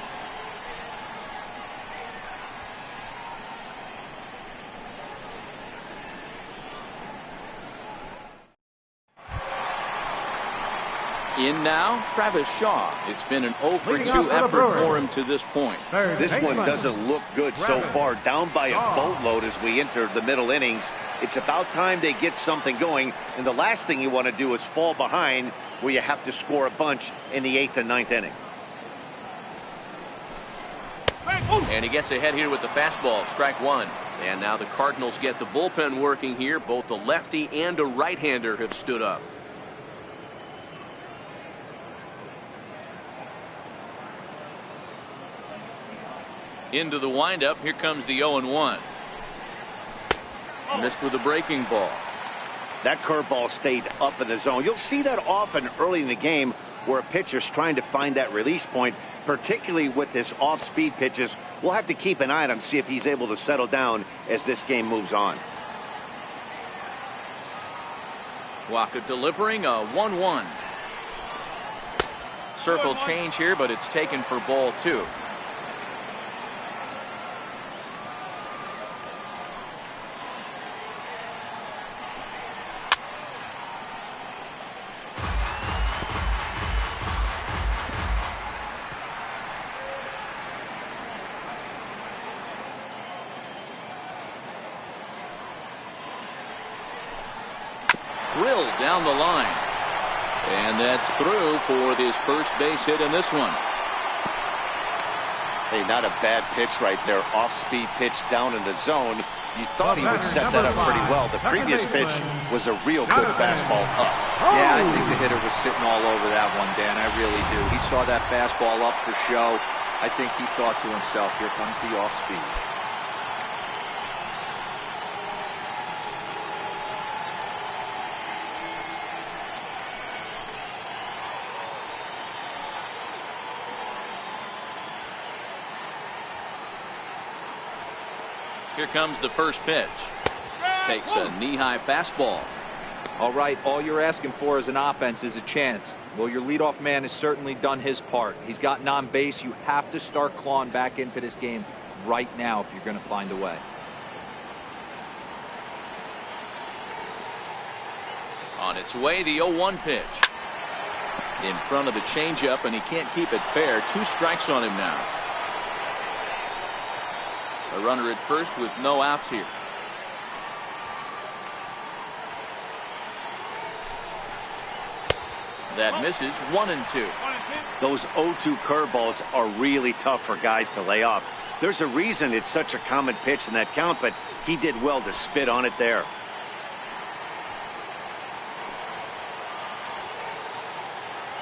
In now, Travis Shaw. It's been an 0 for 2 effort for him to this point. This one doesn't look good so far. Down by a boatload as we enter the middle innings. It's about time they get something going. And the last thing you want to do is fall behind where you have to score a bunch in the 8th and 9th inning. And he gets ahead here with the fastball. Strike one. And now the Cardinals get the bullpen working here. Both a lefty and a right-hander have stood up. Into the windup. Here comes the 0-1. Missed with a breaking ball. That curveball stayed up in the zone. You'll see that often early in the game where a pitcher's trying to find that release point, particularly with his off-speed pitches. We'll have to keep an eye on him, see if he's able to settle down as this game moves on. Waka delivering a 1-1. Circle change here, but it's taken for ball two. Drilled down the line. And that's through for his first base hit in this one. Hey, not a bad pitch right there. Off-speed pitch down in the zone. You thought he would set that up pretty well. The previous pitch was a real good fastball up. Yeah, I think the hitter was sitting all over that one, Dan. I really do. He saw that fastball up for show. I think he thought to himself, here comes the off-speed. Here comes the first pitch. Takes a knee-high fastball. All right, all you're asking for as an offense is a chance. Well, your leadoff man has certainly done his part. He's gotten on base. You have to start clawing back into this game right now if you're going to find a way. On its way, the 0-1 pitch. In front of the changeup, and he can't keep it fair. 2 strikes on him now. A runner at first with no outs here. That misses. 1-2. Those 0-2 curveballs are really tough for guys to lay off. There's a reason it's such a common pitch in that count, but he did well to spit on it there.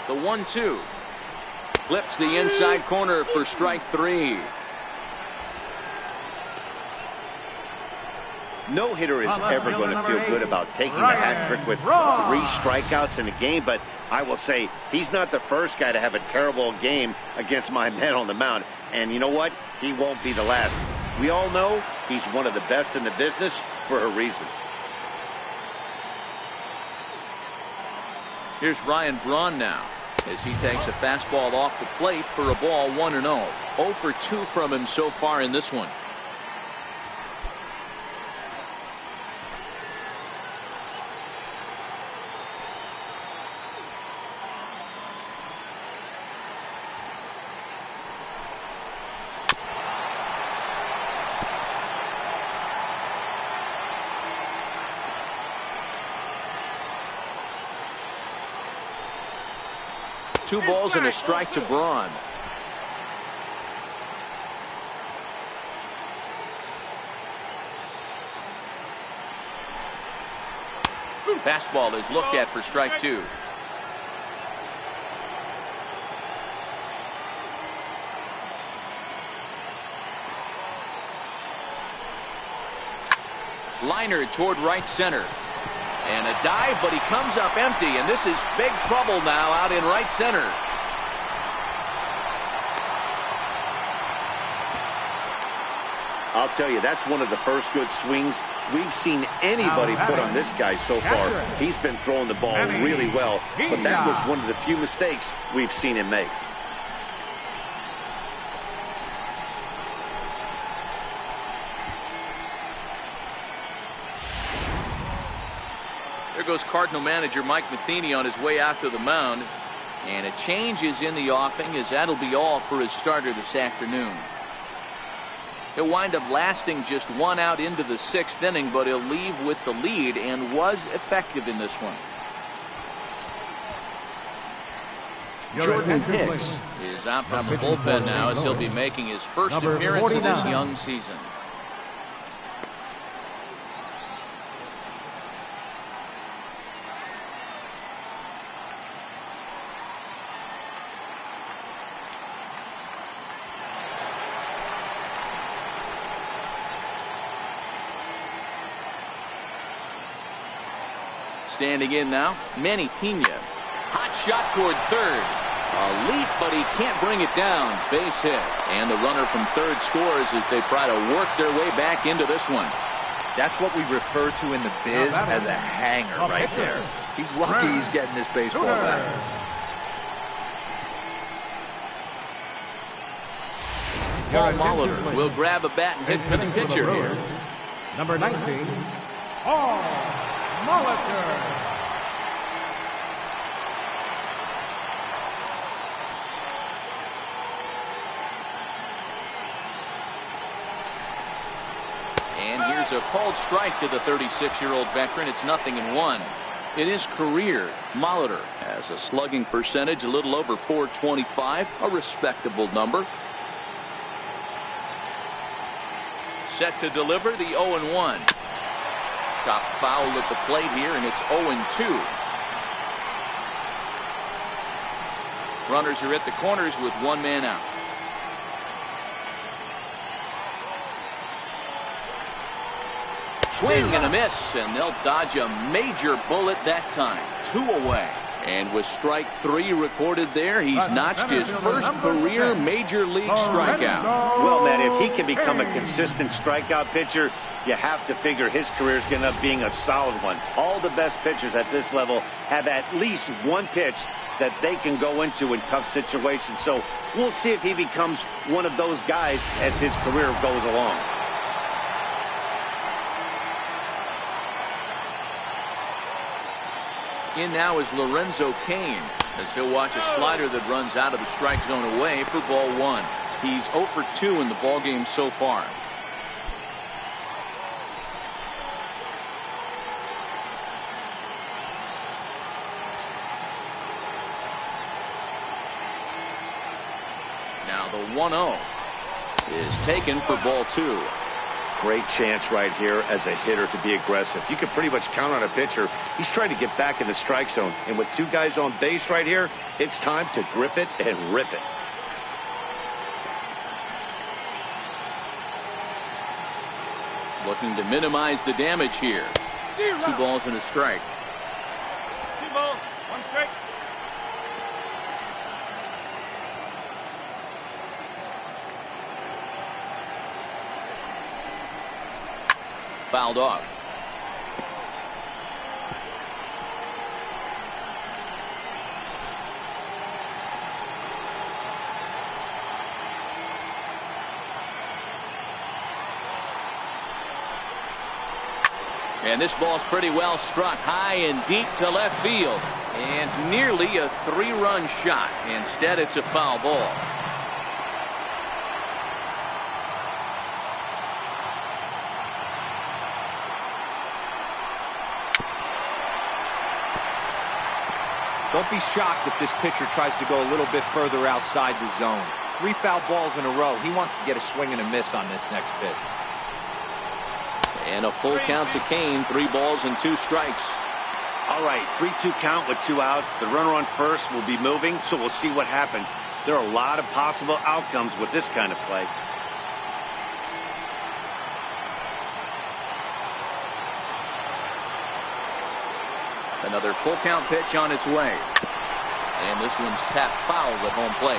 The 1-2. Clips the inside corner for strike 3. No hitter is ever going to feel good about taking the hat trick with 3 strikeouts in a game, but I will say he's not the first guy to have a terrible game against my men on the mound. And you know what? He won't be the last. We all know he's one of the best in the business for a reason. Here's Ryan Braun now as he takes a fastball off the plate for a ball. 1-0. 0 for 2 from him so far in this one. Two balls and a strike to Braun. Fastball is looked at for strike 2. Liner toward right center. And a dive, but he comes up empty, and this is big trouble now out in right center. I'll tell you, that's one of the first good swings we've seen anybody put on this guy so far. He's been throwing the ball really well, but that was one of the few mistakes we've seen him make. There goes Cardinal manager Mike Matheny on his way out to the mound. And a change is in the offing, as that'll be all for his starter this afternoon. He'll wind up lasting just 1 out into the 6th inning, but he'll leave with the lead and was effective in this one. Jordan Hicks is out from the bullpen now, as he'll be making his first appearance of this young season. Standing in now, Manny Pena. Hot shot toward third. A leap, but he can't bring it down. Base hit. And the runner from third scores as they try to work their way back into this one. That's what we refer to in the biz as a hanger right there. He's lucky he's getting this baseball back. Paul Molitor will grab a bat and hit for the pitcher here. Number 19, Paul Molitor. And here's a called strike to the 36-year-old veteran. It's 0-1. In his career, Molitor has a slugging percentage a little over .425, a respectable number. Set to deliver the 0-1. Chop foul at the plate here, and it's 0-2. Runners are at the corners with 1 man out. Swing and a miss, and they'll dodge a major bullet that time. 2 away. And with strike 3 recorded there, he's notched his first career major league strikeout. Well, Matt, if he can become a consistent strikeout pitcher, you have to figure his career is going to end up being a solid one. All the best pitchers at this level have at least one pitch that they can go into in tough situations. So we'll see if he becomes one of those guys as his career goes along. In now is Lorenzo Cain, as he'll watch a slider that runs out of the strike zone away for ball 1. He's 0 for 2 in the ballgame so far. Now the 1-0 is taken for ball 2. Great chance right here as a hitter to be aggressive. You can pretty much count on a pitcher. He's trying to get back in the strike zone. And with 2 guys on base right here, it's time to grip it and rip it. Looking to minimize the damage here. 2 balls and a strike. 2 balls, 1 strike. Fouled off. And this ball's pretty well struck high and deep to left field. And nearly a 3-run shot. Instead, it's a foul ball. Don't be shocked if this pitcher tries to go a little bit further outside the zone. 3 foul balls in a row. He wants to get a swing and a miss on this next pitch. And a full count to Cain. 3 balls and 2 strikes. All right, 3-2 count with 2 outs. The runner on first will be moving, so we'll see what happens. There are a lot of possible outcomes with this kind of play. Another full count pitch on its way. And this one's tapped foul at home plate.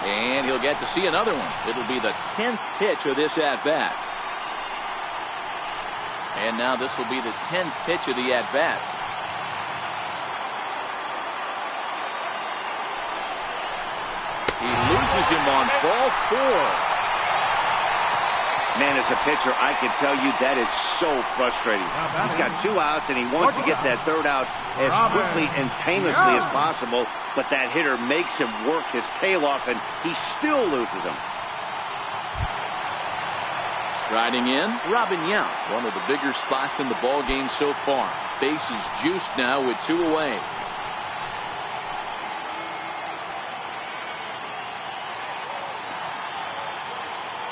And he'll get to see another one. It'll be the 10th pitch of this at-bat. And now this will be the 10th pitch of the at-bat. He loses him on ball 4. Man, as a pitcher, I can tell you that is so frustrating. He's got 2 outs, and he wants to get that 3rd out as quickly and painlessly as possible, but that hitter makes him work his tail off, and he still loses him. Striding in, Robin Yount, one of the bigger spots in the ball game so far. Bases juiced now with 2 away.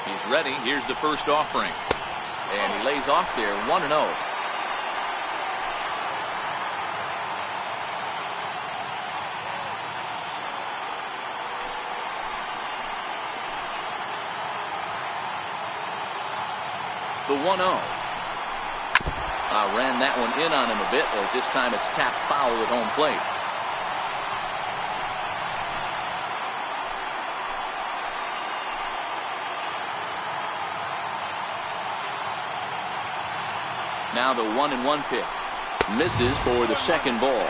He's ready. Here's the first offering. And he lays off there, 1-0. The 1-0. Ran that one in on him a bit, as this time it's tapped foul at home plate. Now the 1-1 pitch. Misses for the second ball.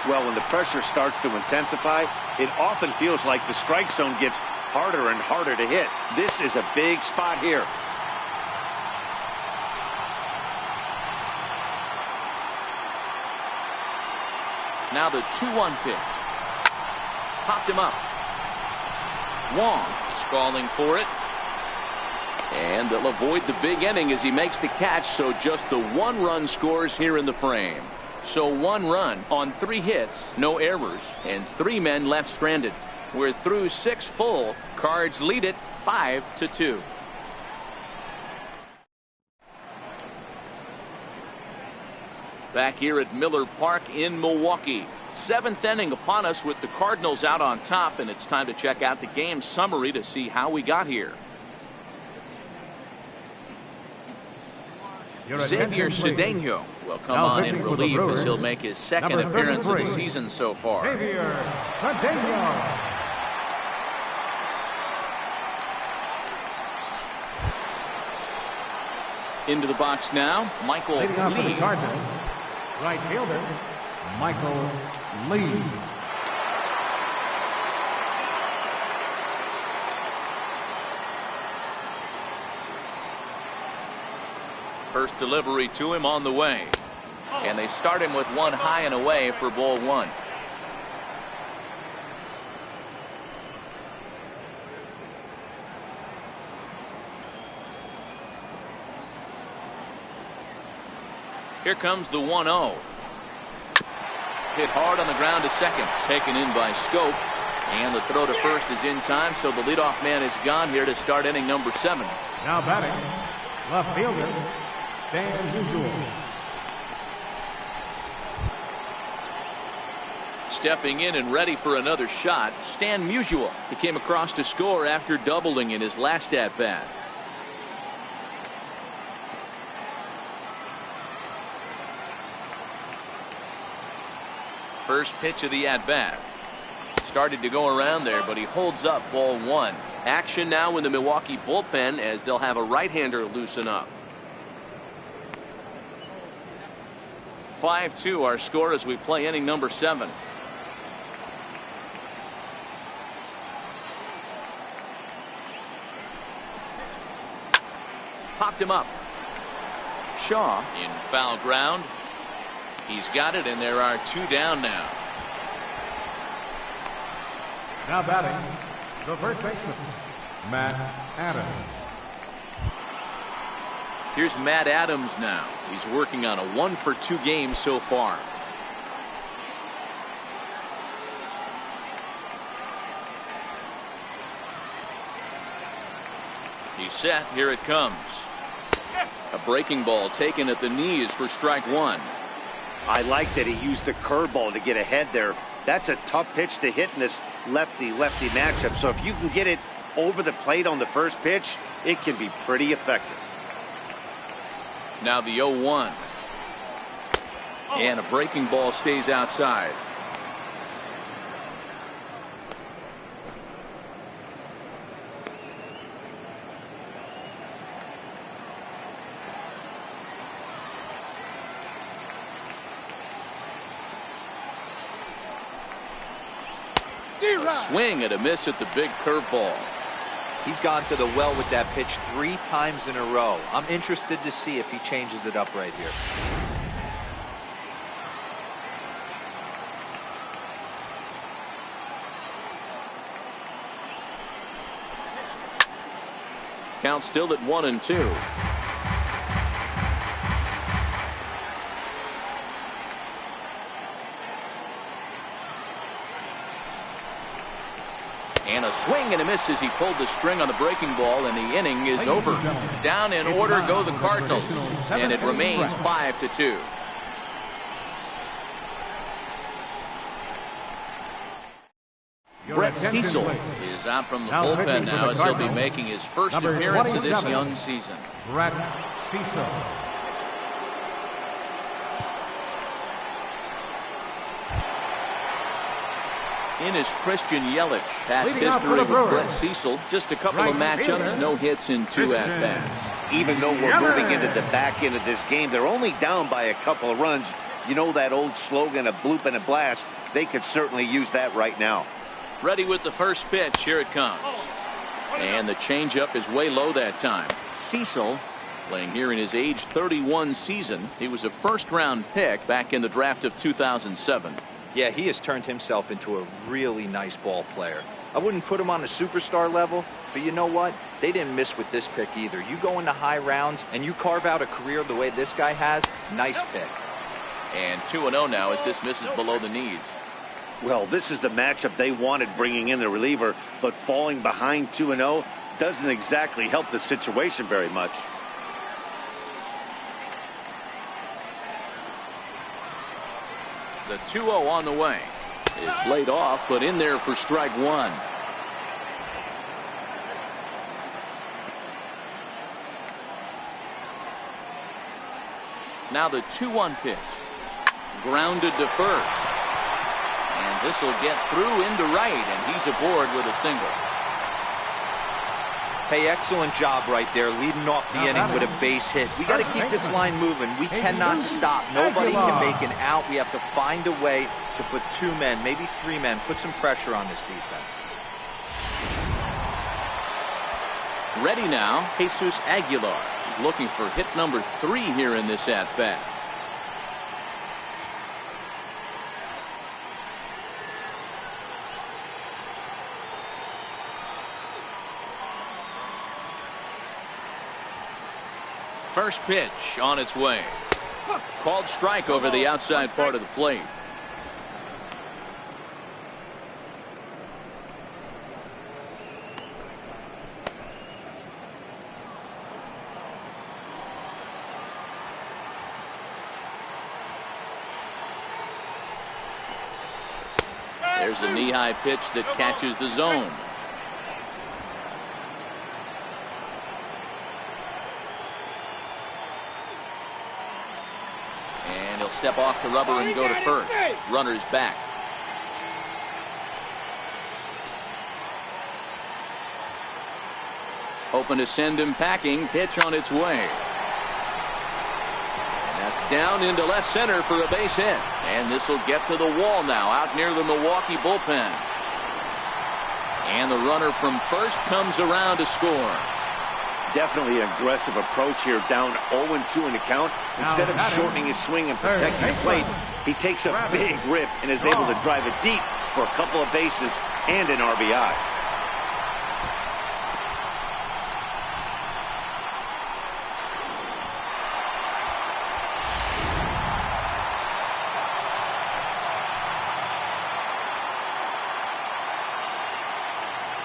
Well, when the pressure starts to intensify, it often feels like the strike zone gets harder and harder to hit. This is a big spot here. Now the 2-1 pitch. Popped him up. Wong is calling for it. And they'll avoid the big inning as he makes the catch, so just the 1 run scores here in the frame. So 1 run on 3 hits, no errors, and 3 men left stranded. We're through 6 full. Cards lead it 5-2. Back here at Miller Park in Milwaukee. 7th inning upon us with the Cardinals out on top, and it's time to check out the game summary to see how we got here. Xavier Cedeno will come on in relief as he'll make his 2nd appearance of the season so far. Xavier Cedeno. Into the box now, Michael Leading off for the Lee. Cardinals, right fielder, Michael Lee. First delivery to him on the way. And they start him with 1 high and away for ball 1. Here comes the 1-0. Hit hard on the ground to second. Taken in by Scope. And the throw to first is in time, so the leadoff man is gone here to start inning number 7. Now batting, left fielder, Dan Musial. Stepping in and ready for another shot, Stan Musial. He came across to score after doubling in his last at-bat. First pitch of the at-bat. Started to go around there, but he holds up ball 1. Action now in the Milwaukee bullpen as they'll have a right-hander loosen up. 5-2 our score as we play inning number 7. Popped him up. Shaw in foul ground. He's got it, and there are 2 down now. Now batting, the first baseman, Matt Adams. Here's Matt Adams now. He's working on a 1-for-2 game so far. He's set. Here it comes. A breaking ball taken at the knees for strike 1. I like that he used the curveball to get ahead there. That's a tough pitch to hit in this lefty-lefty matchup. So if you can get it over the plate on the first pitch, it can be pretty effective. Now the 0-1. And a breaking ball stays outside. A swing and a miss at the big curveball. He's gone to the well with that pitch 3 times in a row. I'm interested to see if he changes it up right here. Count still at 1-2. And a swing and a miss as he pulled the string on the breaking ball, and the inning is over. Down in order go the Cardinals, and it remains 5-2. Brett Cecil is out from the bullpen now as he'll be making his first appearance of this young season. Brett Cecil. In is Christian Yelich. Past history with Brett Cecil. Just a couple of matchups, no hits in 2 at-bats. Even though we're moving into the back end of this game, they're only down by a couple of runs. You know that old slogan, a bloop and a blast. They could certainly use that right now. Ready with the first pitch. Here it comes. And the changeup is way low that time. Cecil playing here in his age 31 season. He was a first-round pick back in the draft of 2007. Yeah, he has turned himself into a really nice ball player. I wouldn't put him on a superstar level, but you know what? They didn't miss with this pick either. You go into high rounds and you carve out a career the way this guy has, nice pick. And 2-0 now as this misses below the knees. Well, this is the matchup they wanted, bringing in the reliever, but falling behind 2-0 doesn't exactly help the situation very much. The 2-0 on the way. Is laid off, but in there for strike 1. Now the 2-1 pitch. Grounded to first. And this will get through into right, and he's aboard with a single. Hey, excellent job right there, leading off the inning with a base hit. We got to keep this line moving. We cannot stop. Nobody can make an out. We have to find a way to put 2 men, maybe 3 men, put some pressure on this defense. Ready now, Jesus Aguilar. He's looking for hit number 3 here in this at-bat. First pitch on its way. Called strike over the outside part of the plate. There's a knee-high pitch that catches the zone. Step off the rubber and go to first. Runner's back. Hoping to send him packing. Pitch on its way. And that's down into left center for a base hit. And this will get to the wall now out near the Milwaukee bullpen. And the runner from first comes around to score. Definitely an aggressive approach here, down 0-2 in the count. Instead of shortening his swing and protecting the plate, he takes a big rip and is able to drive it deep for a couple of bases and an RBI.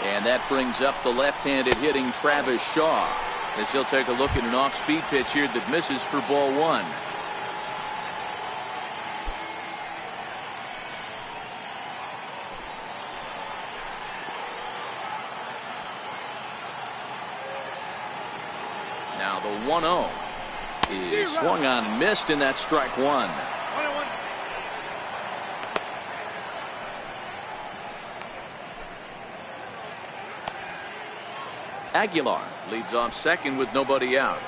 And that brings up the left-handed hitting Travis Shaw as he'll take a look at an off-speed pitch here that misses for ball 1. Now the 1-0 is swung on and missed, and that's strike 1. Aguilar leads off second with nobody out.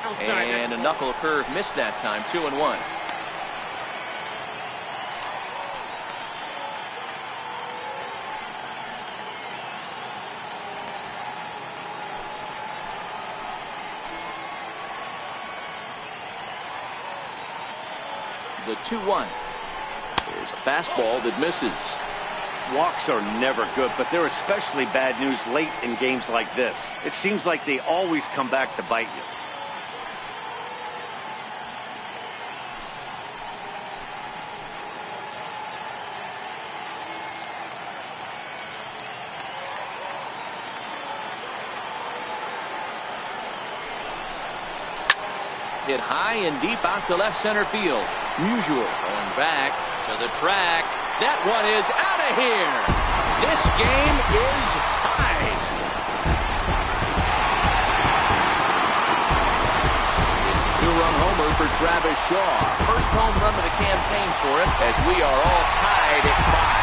And a knuckle curve missed that time. 2-1. The 2-1 is a fastball that misses. Walks are never good, but they're especially bad news late in games like this. It seems like they always come back to bite you. Hit high and deep out to left center field. Musial going back to the track. That one is out of here. This game is tied. It's a two-run homer for Travis Shaw. First home run of the campaign for him, as we are all tied at 5.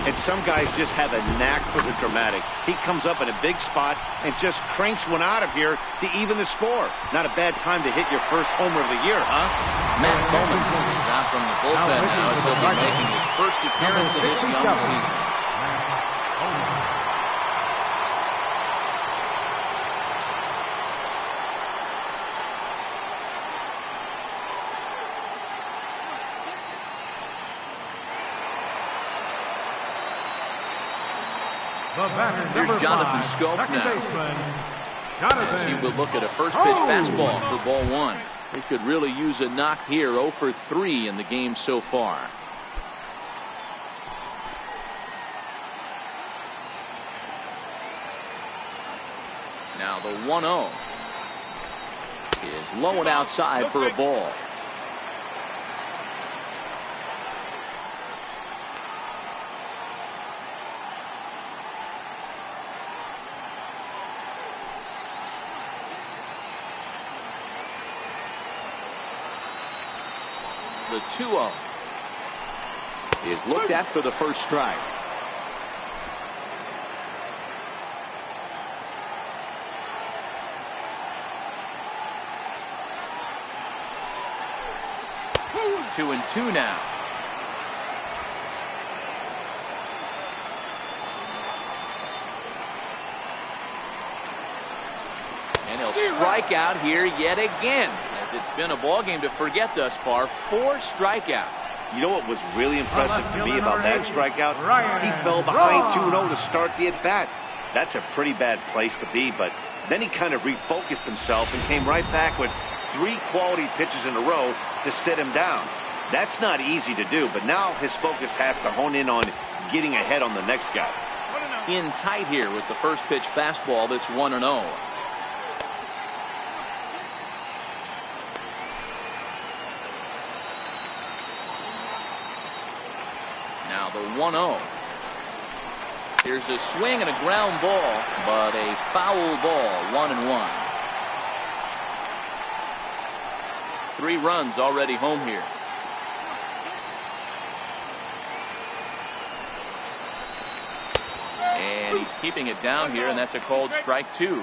And some guys just have a knack for the dramatic. He comes up in a big spot and just cranks one out of here to even the score. Not a bad time to hit your first homer of the year, huh? Matt Bowman is out from the bullpen now as he'll be making his first appearance of this young season. Here's Jonathan Scope now, as he will look at a first pitch fastball for ball 1. They could really use a knock here. 0 for 3 in the game so far. Now the 1-0 is low and outside for a ball. The 2-0 is looked at for the first strike. Two and two now. And he'll strike out here yet again. It's been a ball game to forget thus far. 4 strikeouts. You know what was really impressive to me about that strikeout? He fell behind 2-0 to start the at-bat. That's a pretty bad place to be, but then he kind of refocused himself and came right back with 3 quality pitches in a row to sit him down. That's not easy to do, but now his focus has to hone in on getting ahead on the next guy. In tight here with the first pitch fastball that's 1-0. Now the 1-0. Here's a swing and a ground ball, but a foul ball. 1-1. 3 runs already home here. And he's keeping it down here, and that's a called strike 2.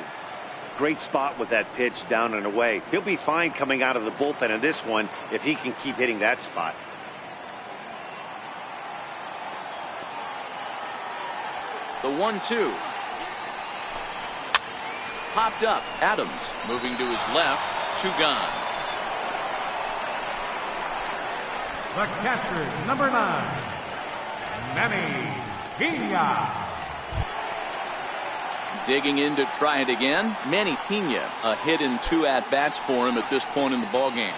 Great spot with that pitch down and away. He'll be fine coming out of the bullpen in this one if he can keep hitting that spot. The 1-2. Popped up. Adams moving to his left. 2 gone. The catcher, number 9, Manny Pena. Digging in to try it again. Manny Pena, a hit in 2 at-bats for him at this point in the ball game.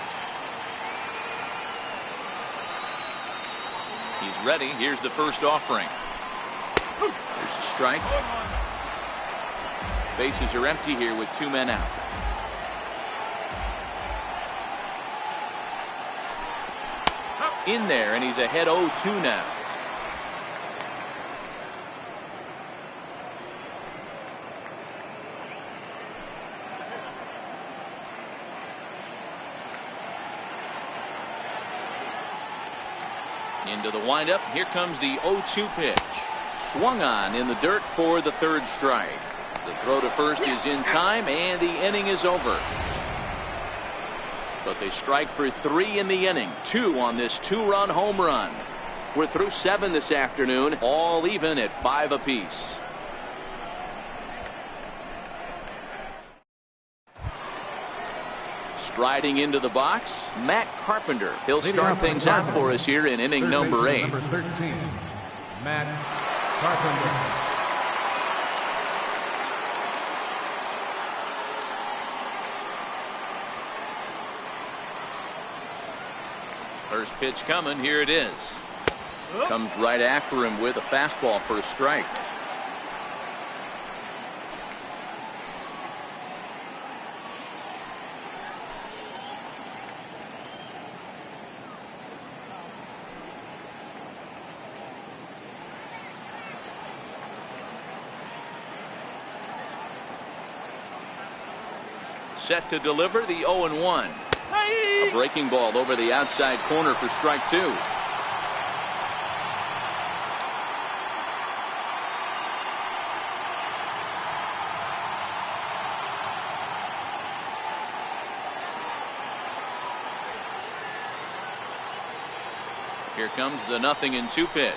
He's ready. Here's the first offering. There's a strike. Bases are empty here with 2 men out. In there, and he's ahead 0-2 now. Into the windup. Here comes the 0-2 pitch. Swung on in the dirt for the third strike. The throw to first is in time, and the inning is over. But they strike for 3 in the inning. 2 on this 2-run home run. We're through 7 this afternoon, all even at 5 apiece. Striding into the box, Matt Carpenter. He'll start things out for us here in inning number 8. Number 13, Matt Carpenter. First pitch coming. Here it is. Comes right after him with a fastball for a strike. Set to deliver the 0-1. A breaking ball over the outside corner for strike 2. Here comes the 0-2 pitch.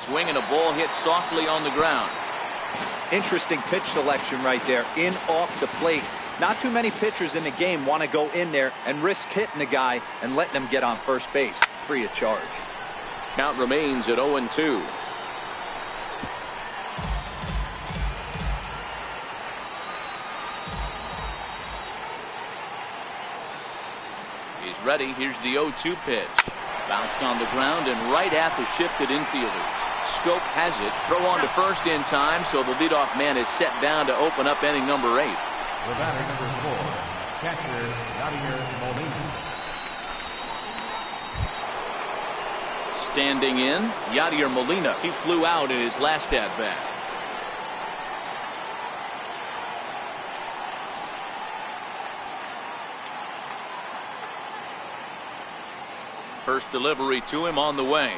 Swing and a ball hit softly on the ground. Interesting pitch selection right there. In off the plate. Not too many pitchers in the game want to go in there and risk hitting the guy and letting him get on first base free of charge. Count remains at 0-2. He's ready. Here's the 0-2 pitch. Bounced on the ground and right at the shifted infielders. Scope has it. Throw on to first in time, so the leadoff man is set down to open up inning number 8. The batter, number 4, catcher Yadier Molina. Standing in, Yadier Molina. He flew out in his last at bat. First delivery to him on the way.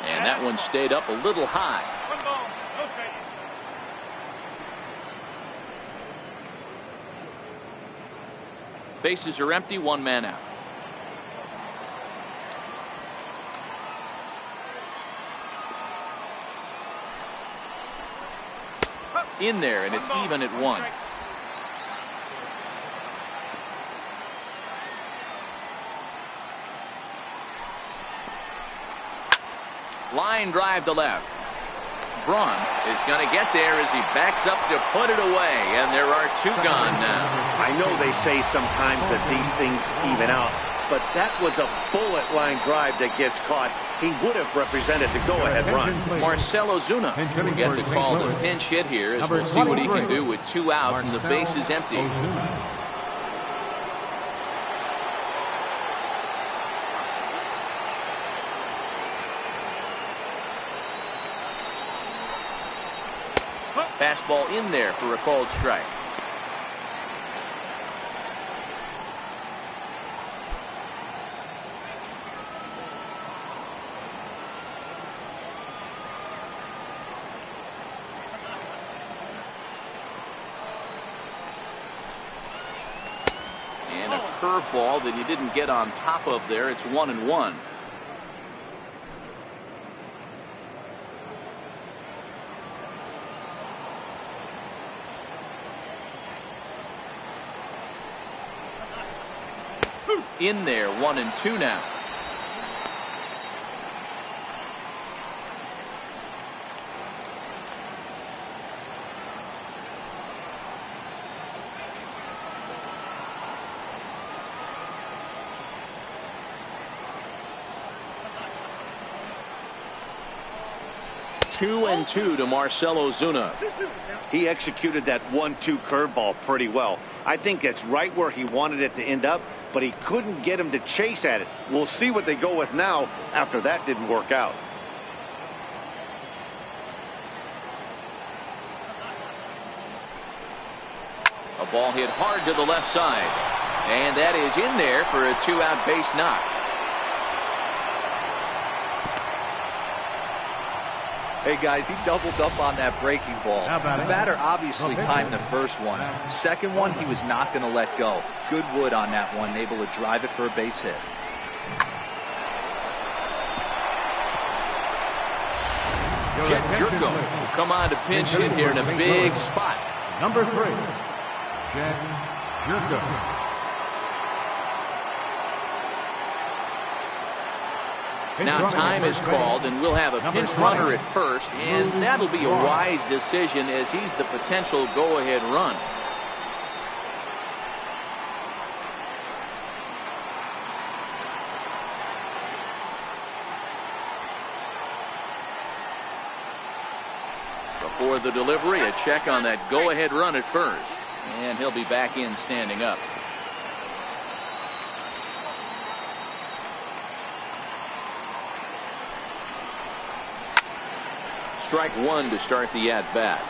And that one stayed up a little high. 1 ball, no strike. Bases are empty, 1 man out. In there, and it's even at 1. Line drive to left. Braun is going to get there as he backs up to put it away, and there are 2 gone now. I know they say sometimes that these things even out, but that was a bullet line drive that gets caught. He would have represented the go-ahead run. Marcell Ozuna will get the call to pinch hit here as we'll see what he can do with 2 out and the base is empty. Fastball in there for a called strike. And a curveball that he didn't get on top of there. It's 1-1. In there, 1-2 now. Two and 2 to Marcell Ozuna. He executed that 1-2 curveball pretty well. I think it's right where he wanted it to end up, but he couldn't get him to chase at it. We'll see what they go with now after that didn't work out. A ball hit hard to the left side, and that is in there for a 2-out base knock. Hey, guys, he doubled up on that breaking ball. The batter obviously timed the first one. The second one, he was not going to let go. Good wood on that one, able to drive it for a base hit. Jet Jerko will come on to pinch hit here in a big spot. Number 3, Jet Jerko. Now time is called, and we'll have a pinch runner at first, and that'll be a wise decision as he's the potential go-ahead run. Before the delivery, a check on that go-ahead run at first, and he'll be back in standing up. Strike one to start the at-bat.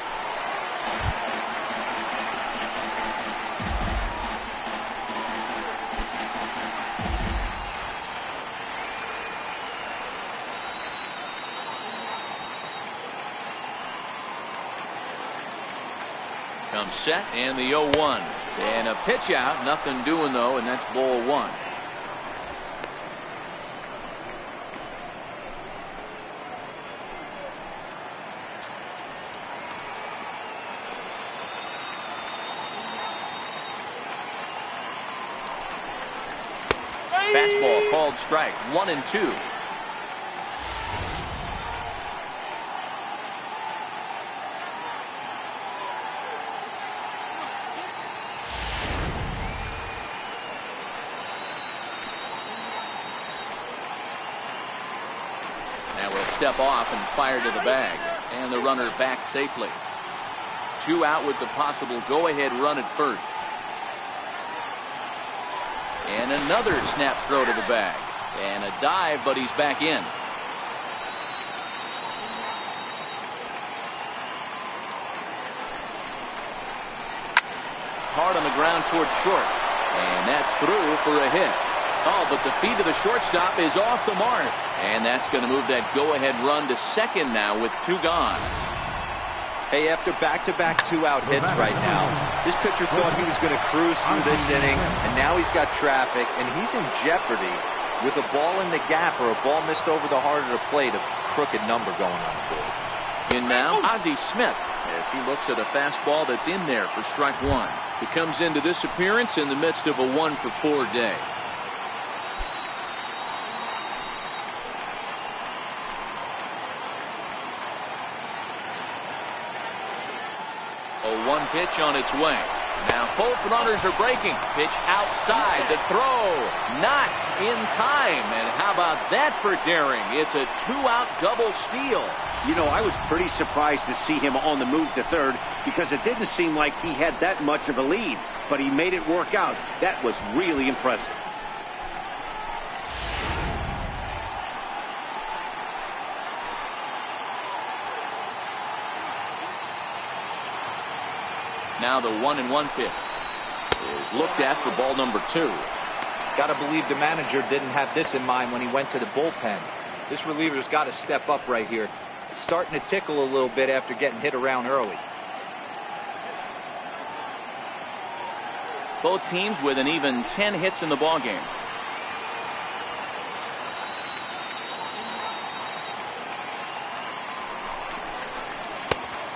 Comes set and the 0-1. And a pitch out. Nothing doing though, and that's ball one. Fastball called strike. 1-2. Now we'll step off and fire to the bag, and the runner back safely. 2 out with the possible go-ahead run at first. And another snap throw to the bag. And a dive, but he's back in. Hard on the ground towards short. And that's through for a hit. Oh, but the feet of the shortstop is off the mark. And that's going to move that go-ahead run to second now with 2 gone. Hey, after back-to-back 2-out hits right now, this pitcher thought he was going to cruise through this inning, and now he's got traffic, and he's in jeopardy with a ball in the gap or a ball missed over the heart of the plate, a crooked number going on the board. In now, Ozzie Smith, as he looks at a fastball that's in there for strike one. He comes into this appearance in the midst of a 1-for-4 day. A 1 pitch on its way. Now both runners are breaking. Pitch outside. The throw not in time. And how about that for daring? It's a 2-out double steal. You know, I was pretty surprised to see him on the move to third because it didn't seem like he had that much of a lead. But he made it work out. That was really impressive. Now the 1-1 pitch is looked at for ball number 2. Got to believe the manager didn't have this in mind when he went to the bullpen. This reliever's got to step up right here. It's starting to tickle a little bit after getting hit around early. Both teams with an even 10 hits in the ballgame.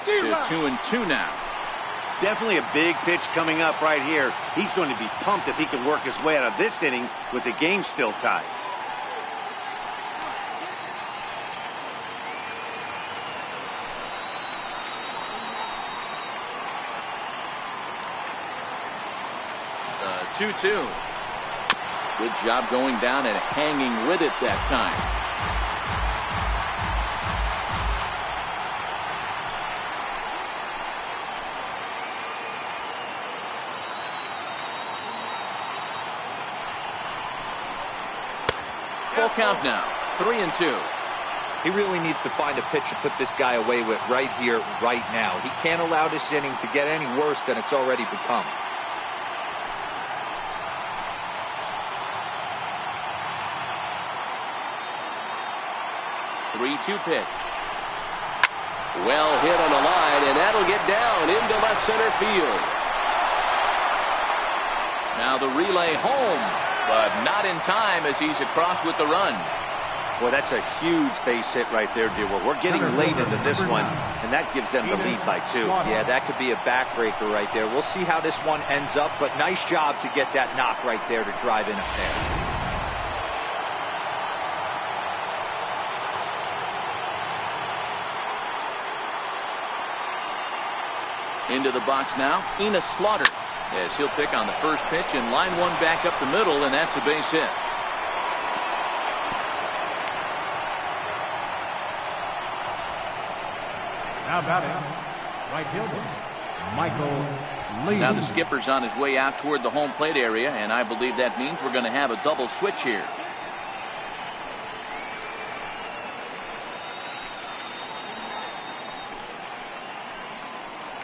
To 2-2 now. Definitely a big pitch coming up right here. He's going to be pumped if he can work his way out of this inning with the game still tied. The 2-2. Good job going down and hanging with it that time. Full count now. 3-2. He really needs to find a pitch to put this guy away with right here, right now. He can't allow this inning to get any worse than it's already become. The 3-2 pitch. Well hit on the line, and that'll get down into left center field. Now the relay home, but not in time as he's across with the run. Boy, that's a huge base hit right there, Dewar. We're getting late into this one, and that gives them the lead by 2. Yeah, that could be a backbreaker right there. We'll see how this one ends up, but nice job to get that knock right there to drive in a pair. Into the box now, Enos Slaughter. As he'll pick on the first pitch and line one back up the middle, and that's a base hit. Now batting, right fielder, Michael Lee. Now the skipper's on his way out toward the home plate area, and I believe that means we're going to have a double switch here.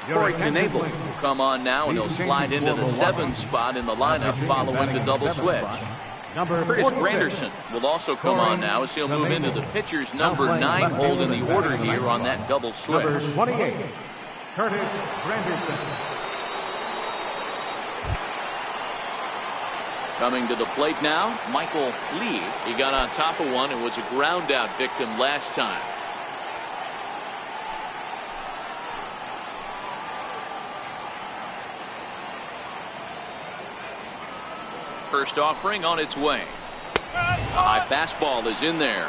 Corey Knebel will come on now, and he'll slide into the 7th spot in the lineup following the double switch. Curtis Granderson will also come on now as he'll move into the pitcher's number 9 hold in the order here on that double switch. Number 28, Curtis Granderson. Coming to the plate now, Michael Lee. He got on top of one and was a ground out victim last time. First offering on its way. A high fastball is in there.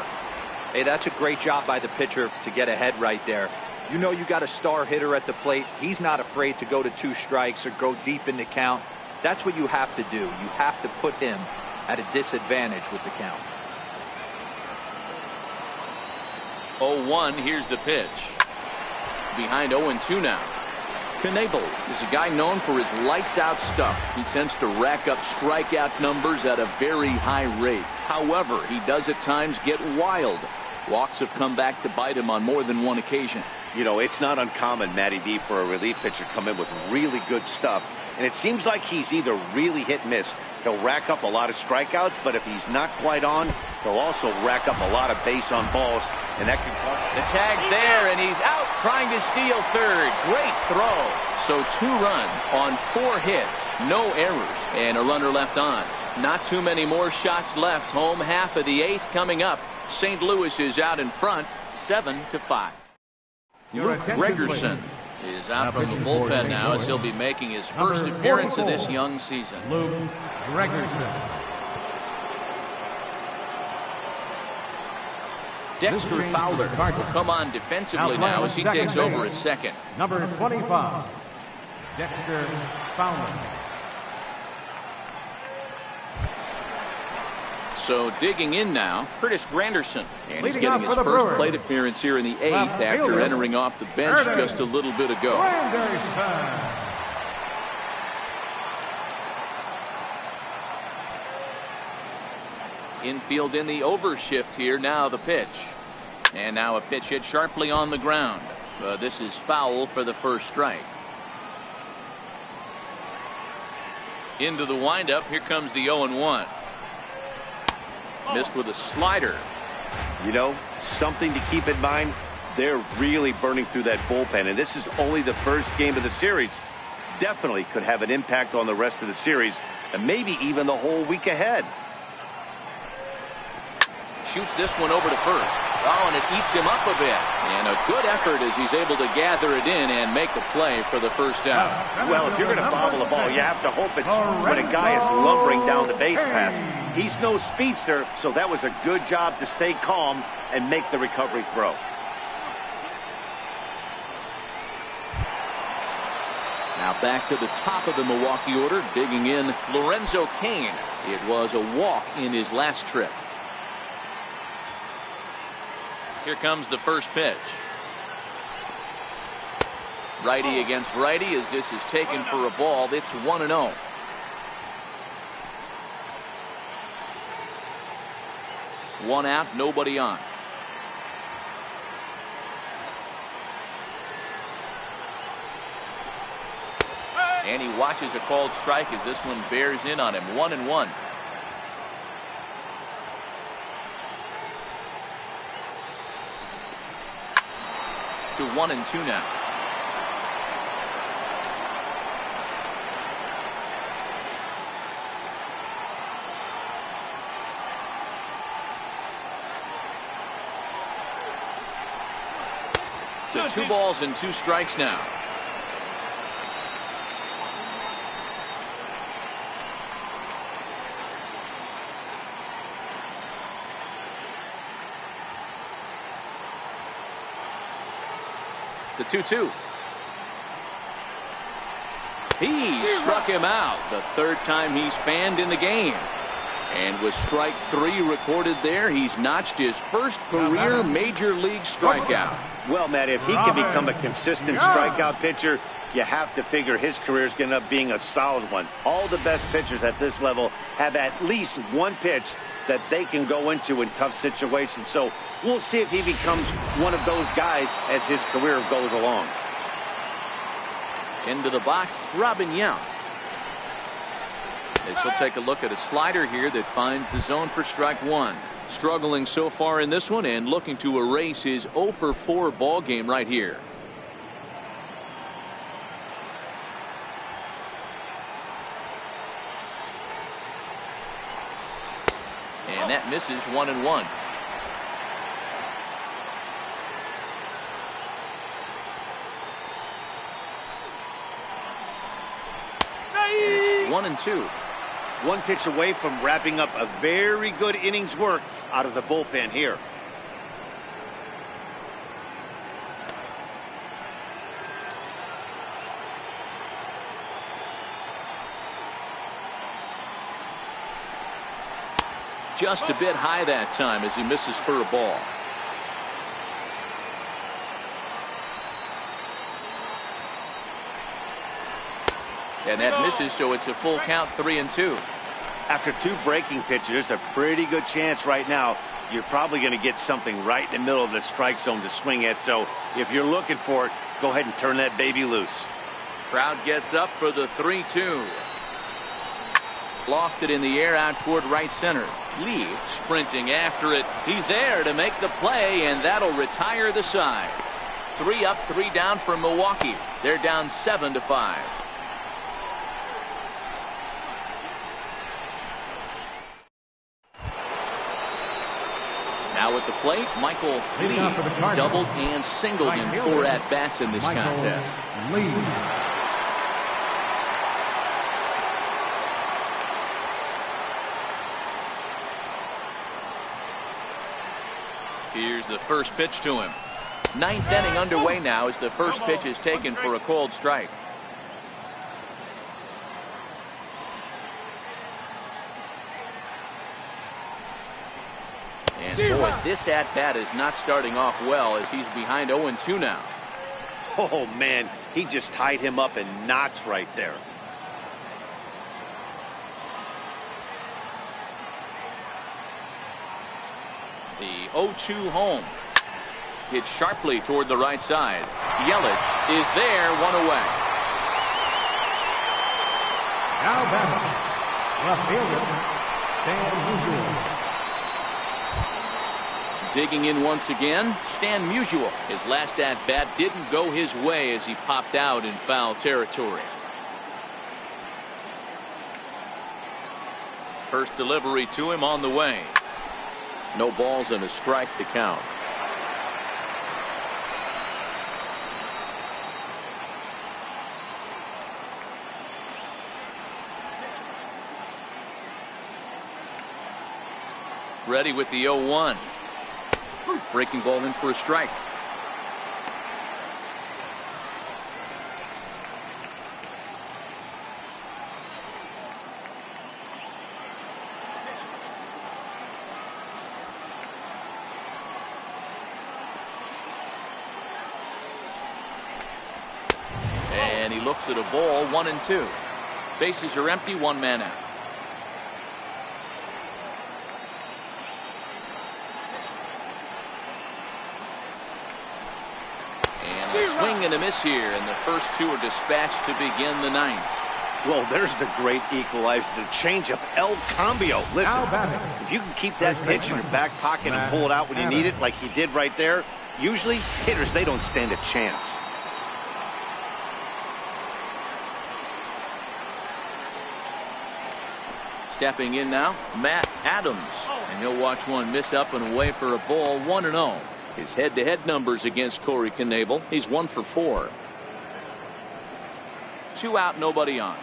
Hey, that's a great job by the pitcher to get ahead right there. You know you got a star hitter at the plate. He's not afraid to go to 2 strikes or go deep in the count. That's what you have to do. You have to put him at a disadvantage with the count. 0-1, here's the pitch. Behind 0-2 now. Knebel is a guy known for his lights-out stuff. He tends to rack up strikeout numbers at a very high rate. However, he does at times get wild. Walks have come back to bite him on more than one occasion. You know, it's not uncommon, Matty B, for a relief pitcher to come in with really good stuff. And it seems like he's either really hit and miss. He'll rack up a lot of strikeouts, but if he's not quite on, he'll also rack up a lot of base on balls. And that can cause... The tag's there, and he's out trying to steal third. Great throw. So 2 runs on 4 hits. No errors. And a runner left on. Not too many more shots left. Home half of the 8th coming up. St. Louis is out in front, 7-5. Luke Gregerson is out from the bullpen now as he'll be making his first appearance of this young season. Luke Gregerson. Dexter Fowler will come on defensively now as he takes over at second. Number 25, Dexter Fowler. So digging in now, Curtis Granderson. And he's getting his first plate appearance here in the 8th after entering off the bench just a little bit ago. Infield in the overshift here. Now the pitch. And now a pitch hit sharply on the ground. This is foul for the first strike. Into the windup. Here comes the 0-1. Missed with a slider. You know, something to keep in mind. They're really burning through that bullpen, and this is only the first game of the series. Definitely could have an impact on the rest of the series, and maybe even the whole week ahead. Shoots this one over to first. Oh, and it eats him up a bit. And a good effort as he's able to gather it in and make the play for the first out. Well, if you're going to bobble a ball, you have to hope it's when a guy is lumbering down the base pass. He's no speedster, so that was a good job to stay calm and make the recovery throw. Now back to the top of the Milwaukee order, digging in Lorenzo Cain. It was a walk in his last trip. Here comes the first pitch. Righty against righty as this is taken for a ball. It's 1-0. One out, nobody on. And he watches a called strike as this one bears in on him. 1-1. to 1-2 now. To 2 balls and 2 strikes now. The 2-2. He struck him out. The 3rd time he's fanned in the game. And with strike 3 recorded there, he's notched his first career major league strikeout. Well, Matt, if he can become a consistent strikeout pitcher, you have to figure his career is going to end up being a solid one. All the best pitchers at this level have at least one pitch that they can go into in tough situations. So we'll see if he becomes one of those guys as his career goes along. Into the box, Robin Young. As he'll take a look at a slider here that finds the zone for strike 1. Struggling so far in this one and looking to erase his 0 for 4 ball game right here. And that misses 1-1. It's 1-2. One pitch away from wrapping up a very good innings work out of the bullpen here. Just a bit high that time as he misses for a ball. And that misses, so it's a full count, 3-2. After 2 breaking pitches, there's a pretty good chance right now you're probably going to get something right in the middle of the strike zone to swing at. So if you're looking for it, go ahead and turn that baby loose. Crowd gets up for the 3-2. Lofted in the air out toward right center. Lee sprinting after it. He's there to make the play, and that'll retire the side. 3 up, 3 down for Milwaukee. They're down 7-5. Now at the plate, Michael Lee has doubled and singled in 4 at-bats in this contest. Here's the first pitch to him. 9th inning underway now as the first pitch is taken for a called strike. And boy, this at-bat is not starting off well as he's behind 0-2 now. Oh, man, he just tied him up in knots right there. The 0-2 home. Hit sharply toward the right side. Yelich is there, 1 away. Now batting, left fielder, Stan Musial. Digging in once again, Stan Musial. His last at-bat didn't go his way as he popped out in foul territory. First delivery to him on the way. No balls and a strike to count. Ready with the 0-1. Breaking ball in for a strike. And he looks at a ball, 1-2. Bases are empty, 1 man out. Swing and a miss here, and the first 2 are dispatched to begin the 9th. Well, there's the great equalizer, the changeup, El Cambio. Listen, if you can keep that pitch in your back pocket and pull it out when you need it like he did right there, Usually, hitters, they don't stand a chance. Stepping in now, Matt Adams. And he'll watch one miss up and away for a ball, 1-0. His head-to-head numbers against Corey Knebel, he's 1 for 4. 2 out, nobody on.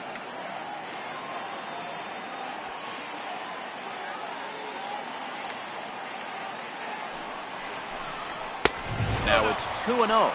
Now it's 2-0.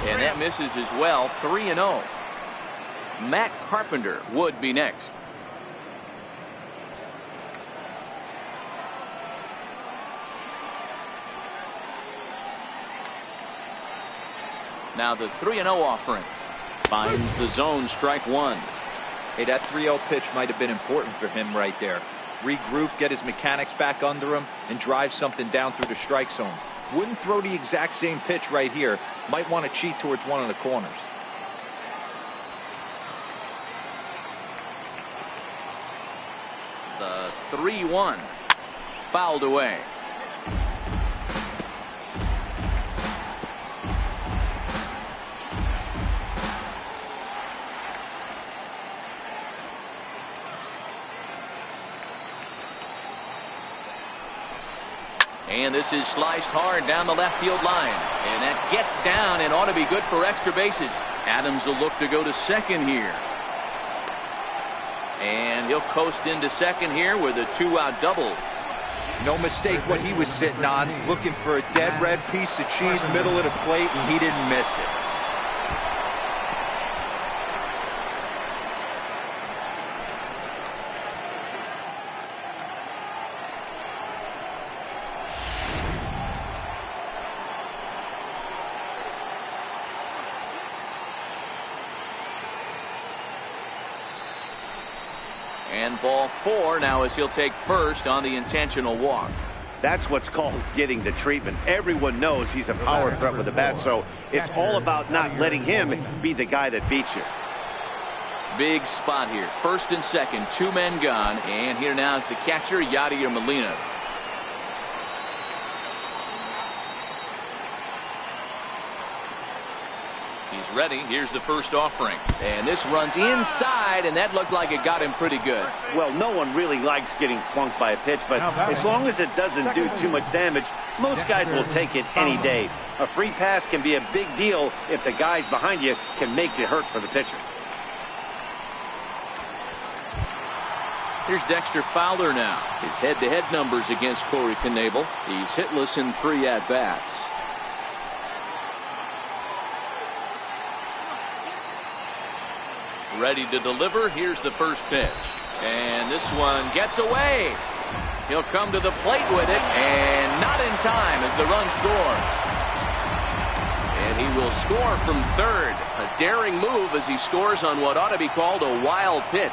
And that misses as well, 3-0. Matt Carpenter would be next. Now the 3-0 offering. Finds the zone, strike one. Hey, that 3-0 pitch might have been important for him right there. Regroup, get his mechanics back under him, and drive something down through the strike zone. Wouldn't throw the exact same pitch right here. Might want to cheat towards one of the corners. The 3-1. Fouled away. And this is sliced hard down the left field line. And that gets down and ought to be good for extra bases. Adams will look to go to second here. And he'll coast into second here with a 2-out double. No mistake what he was sitting on. Looking for a dead red piece of cheese middle of the plate, and he didn't miss it. And ball 4 now as he'll take first on the intentional walk. That's what's called getting the treatment. Everyone knows he's a power threat with the bat, so it's all about not letting him be the guy that beats you. Big spot here. First and second, 2 men gone. And here now is the catcher, Yadier Molina. He's ready. Here's the first offering. And this runs inside, and that looked like it got him pretty good. Well, no one really likes getting plunked by a pitch, but as long as it doesn't do too much damage, most guys will take it any day. A free pass can be a big deal if the guys behind you can make it hurt for the pitcher. Here's Dexter Fowler now. His head-to-head numbers against Corey Knebel. He's hitless in 3 at-bats. Ready to deliver. Here's the first pitch. And this one gets away. He'll come to the plate with it, and not in time as the run scores. And he will score from third. A daring move as he scores on what ought to be called a wild pitch.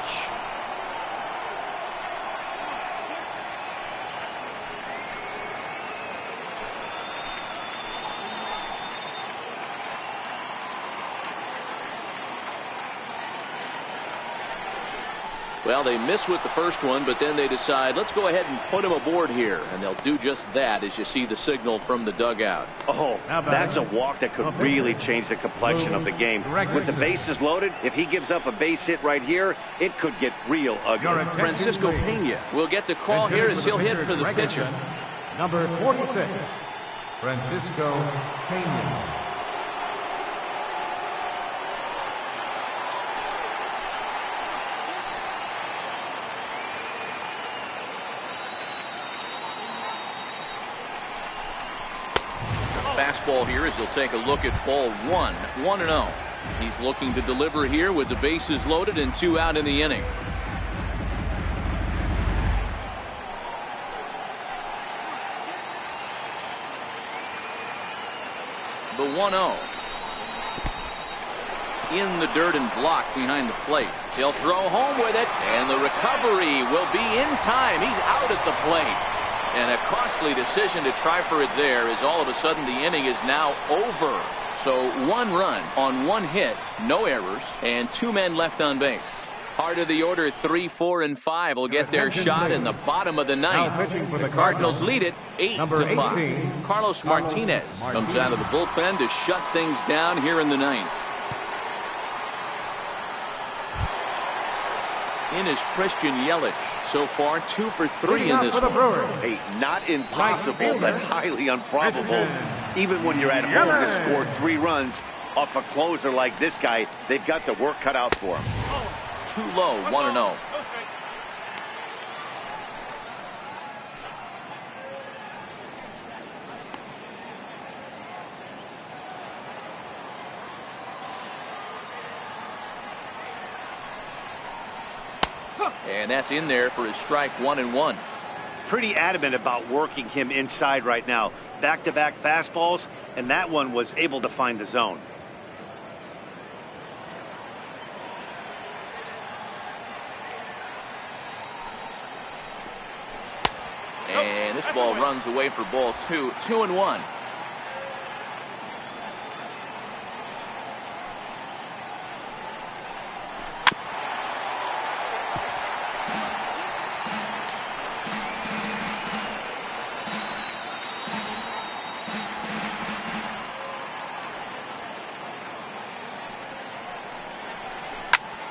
Well, they miss with the first one, but then they decide, let's go ahead and put him aboard here. And they'll do just that as you see the signal from the dugout. Oh, that's a walk that could really change the complexion of the game. With the bases loaded, if he gives up a base hit right here, it could get real ugly. Francisco Pena will get the call here as he'll hit for the pitcher. Number 46, Francisco Pena. Fastball here as he'll take a look at ball 1, 1-0. He's looking to deliver here with the bases loaded and 2 out in the inning. The 1-0. In the dirt and blocked behind the plate. He'll throw home with it, and the recovery will be in time. He's out at the plate. And a costly decision to try for it there, as all of a sudden the inning is now over. So 1 run on 1 hit, no errors, and 2 men left on base. Heart of the order, 3, 4, and 5 will get their shot in the bottom of the 9th. The Cardinals lead it 8-5. Carlos Martinez comes out of the bullpen to shut things down here in the 9th. In is Christian Yelich. So far, 2 for 3 in this one. Hey, not impossible, but highly improbable. Even when you're at home to score 3 runs off a closer like this guy, they've got the work cut out for him. Too low, 1-0. And that's in there for his strike 1-1. Pretty adamant about working him inside right now. Back-to-back fastballs, and that one was able to find the zone. And this ball runs away for ball 2. 2-1.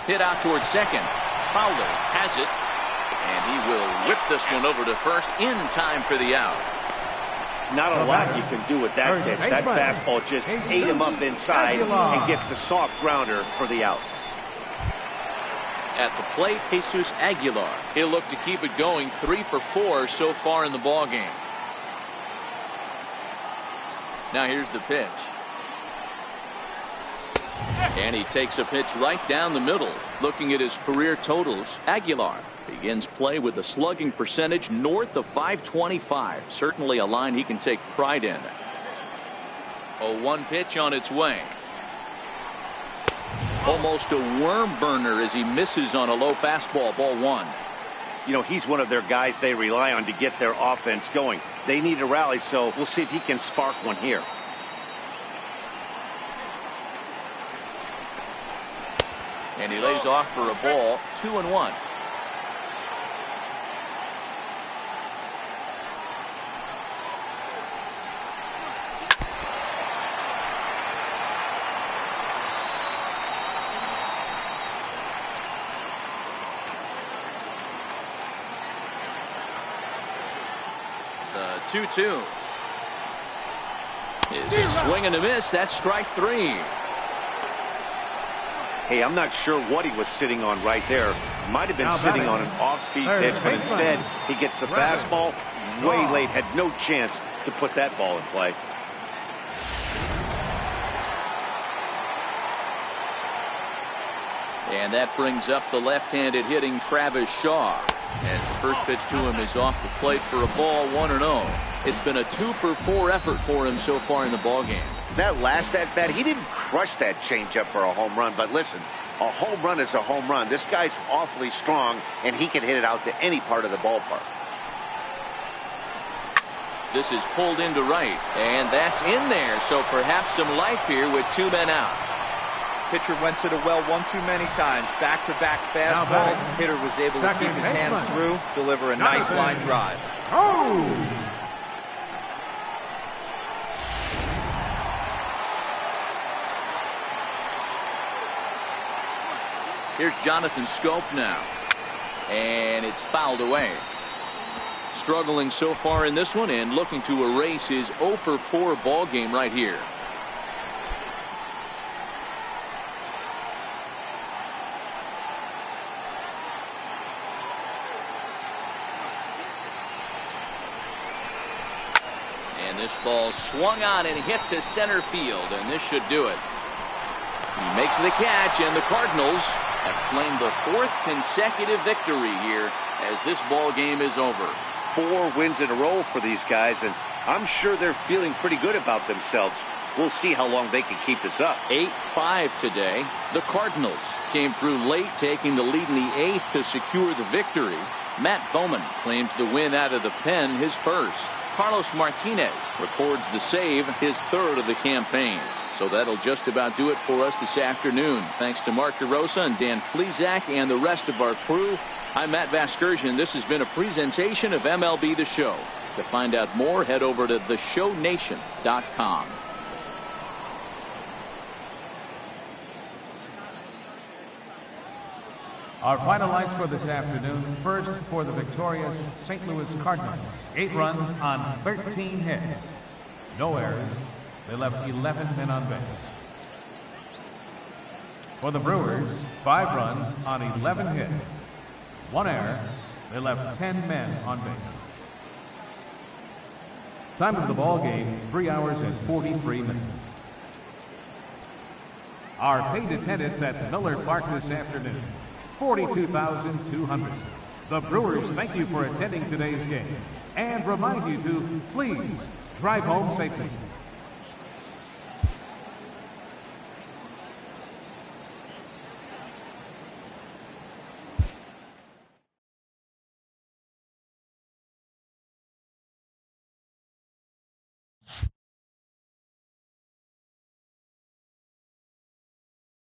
Hit out towards second. Fowler has it. And he will whip this one over to first in time for the out. Not a lot you can do with that pitch. That fastball just ate him up inside and gets the soft grounder for the out. At the plate, Jesus Aguilar. He'll look to keep it going. 3 for 4 so far in the ball game. Now here's the pitch. And he takes a pitch right down the middle. Looking at his career totals, Aguilar begins play with a slugging percentage north of .525. Certainly a line he can take pride in. 0-1 pitch on its way. Almost a worm burner as he misses on a low fastball. Ball 1. You know, he's one of their guys they rely on to get their offense going. They need a rally, so we'll see if he can spark one here. And he lays off for a ball. 2-1. The 2-2. Is a swing and a miss. That's strike 3. Hey, I'm not sure what he was sitting on right there. Might have been sitting on an off-speed pitch, but instead he gets the fastball way late. Had no chance to put that ball in play. And that brings up the left-handed hitting Travis Shaw. As the first pitch to him is off the plate for a ball. 1-0. It's been a 2 for 4 effort for him so far in the ballgame. That last at-bat, he didn't crush that changeup for a home run, but listen, a home run is a home run. This guy's awfully strong, and he can hit it out to any part of the ballpark. This is pulled into right, and that's in there, so perhaps some life here with 2 men out. Pitcher went to the well one too many times. Back-to-back fastballs. Hitter was able to keep his hands through, deliver a nice line drive. Here's Jonathan Scope now. And it's fouled away. Struggling so far in this one and looking to erase his 0 for 4 ball game right here. And this ball swung on and hit to center field, and this should do it. He makes the catch, and the Cardinals have claimed the 4th consecutive victory here as this ball game is over. 4 wins in a row for these guys, and I'm sure they're feeling pretty good about themselves. We'll see how long they can keep this up. 8-5 today. The Cardinals came through late, taking the lead in the 8th to secure the victory. Matt Bowman claims the win out of the pen, his first. Carlos Martinez records the save, his third of the campaign. So that'll just about do it for us this afternoon. Thanks to Mark DeRosa and Dan Plesac and the rest of our crew. I'm Matt Vasgersian. This has been a presentation of MLB The Show. To find out more, head over to theshownation.com. Our final lights for this afternoon. First, for the victorious St. Louis Cardinals. 8 runs on 13 hits. No errors. They left 11 men on base. For the Brewers, 5 runs on 11 hits. 1 error. They left 10 men on base. Time of the ball game, 3 hours and 43 minutes. Our paid attendance at Miller Park this afternoon, 42,200. The Brewers thank you for attending today's game and remind you to please drive home safely.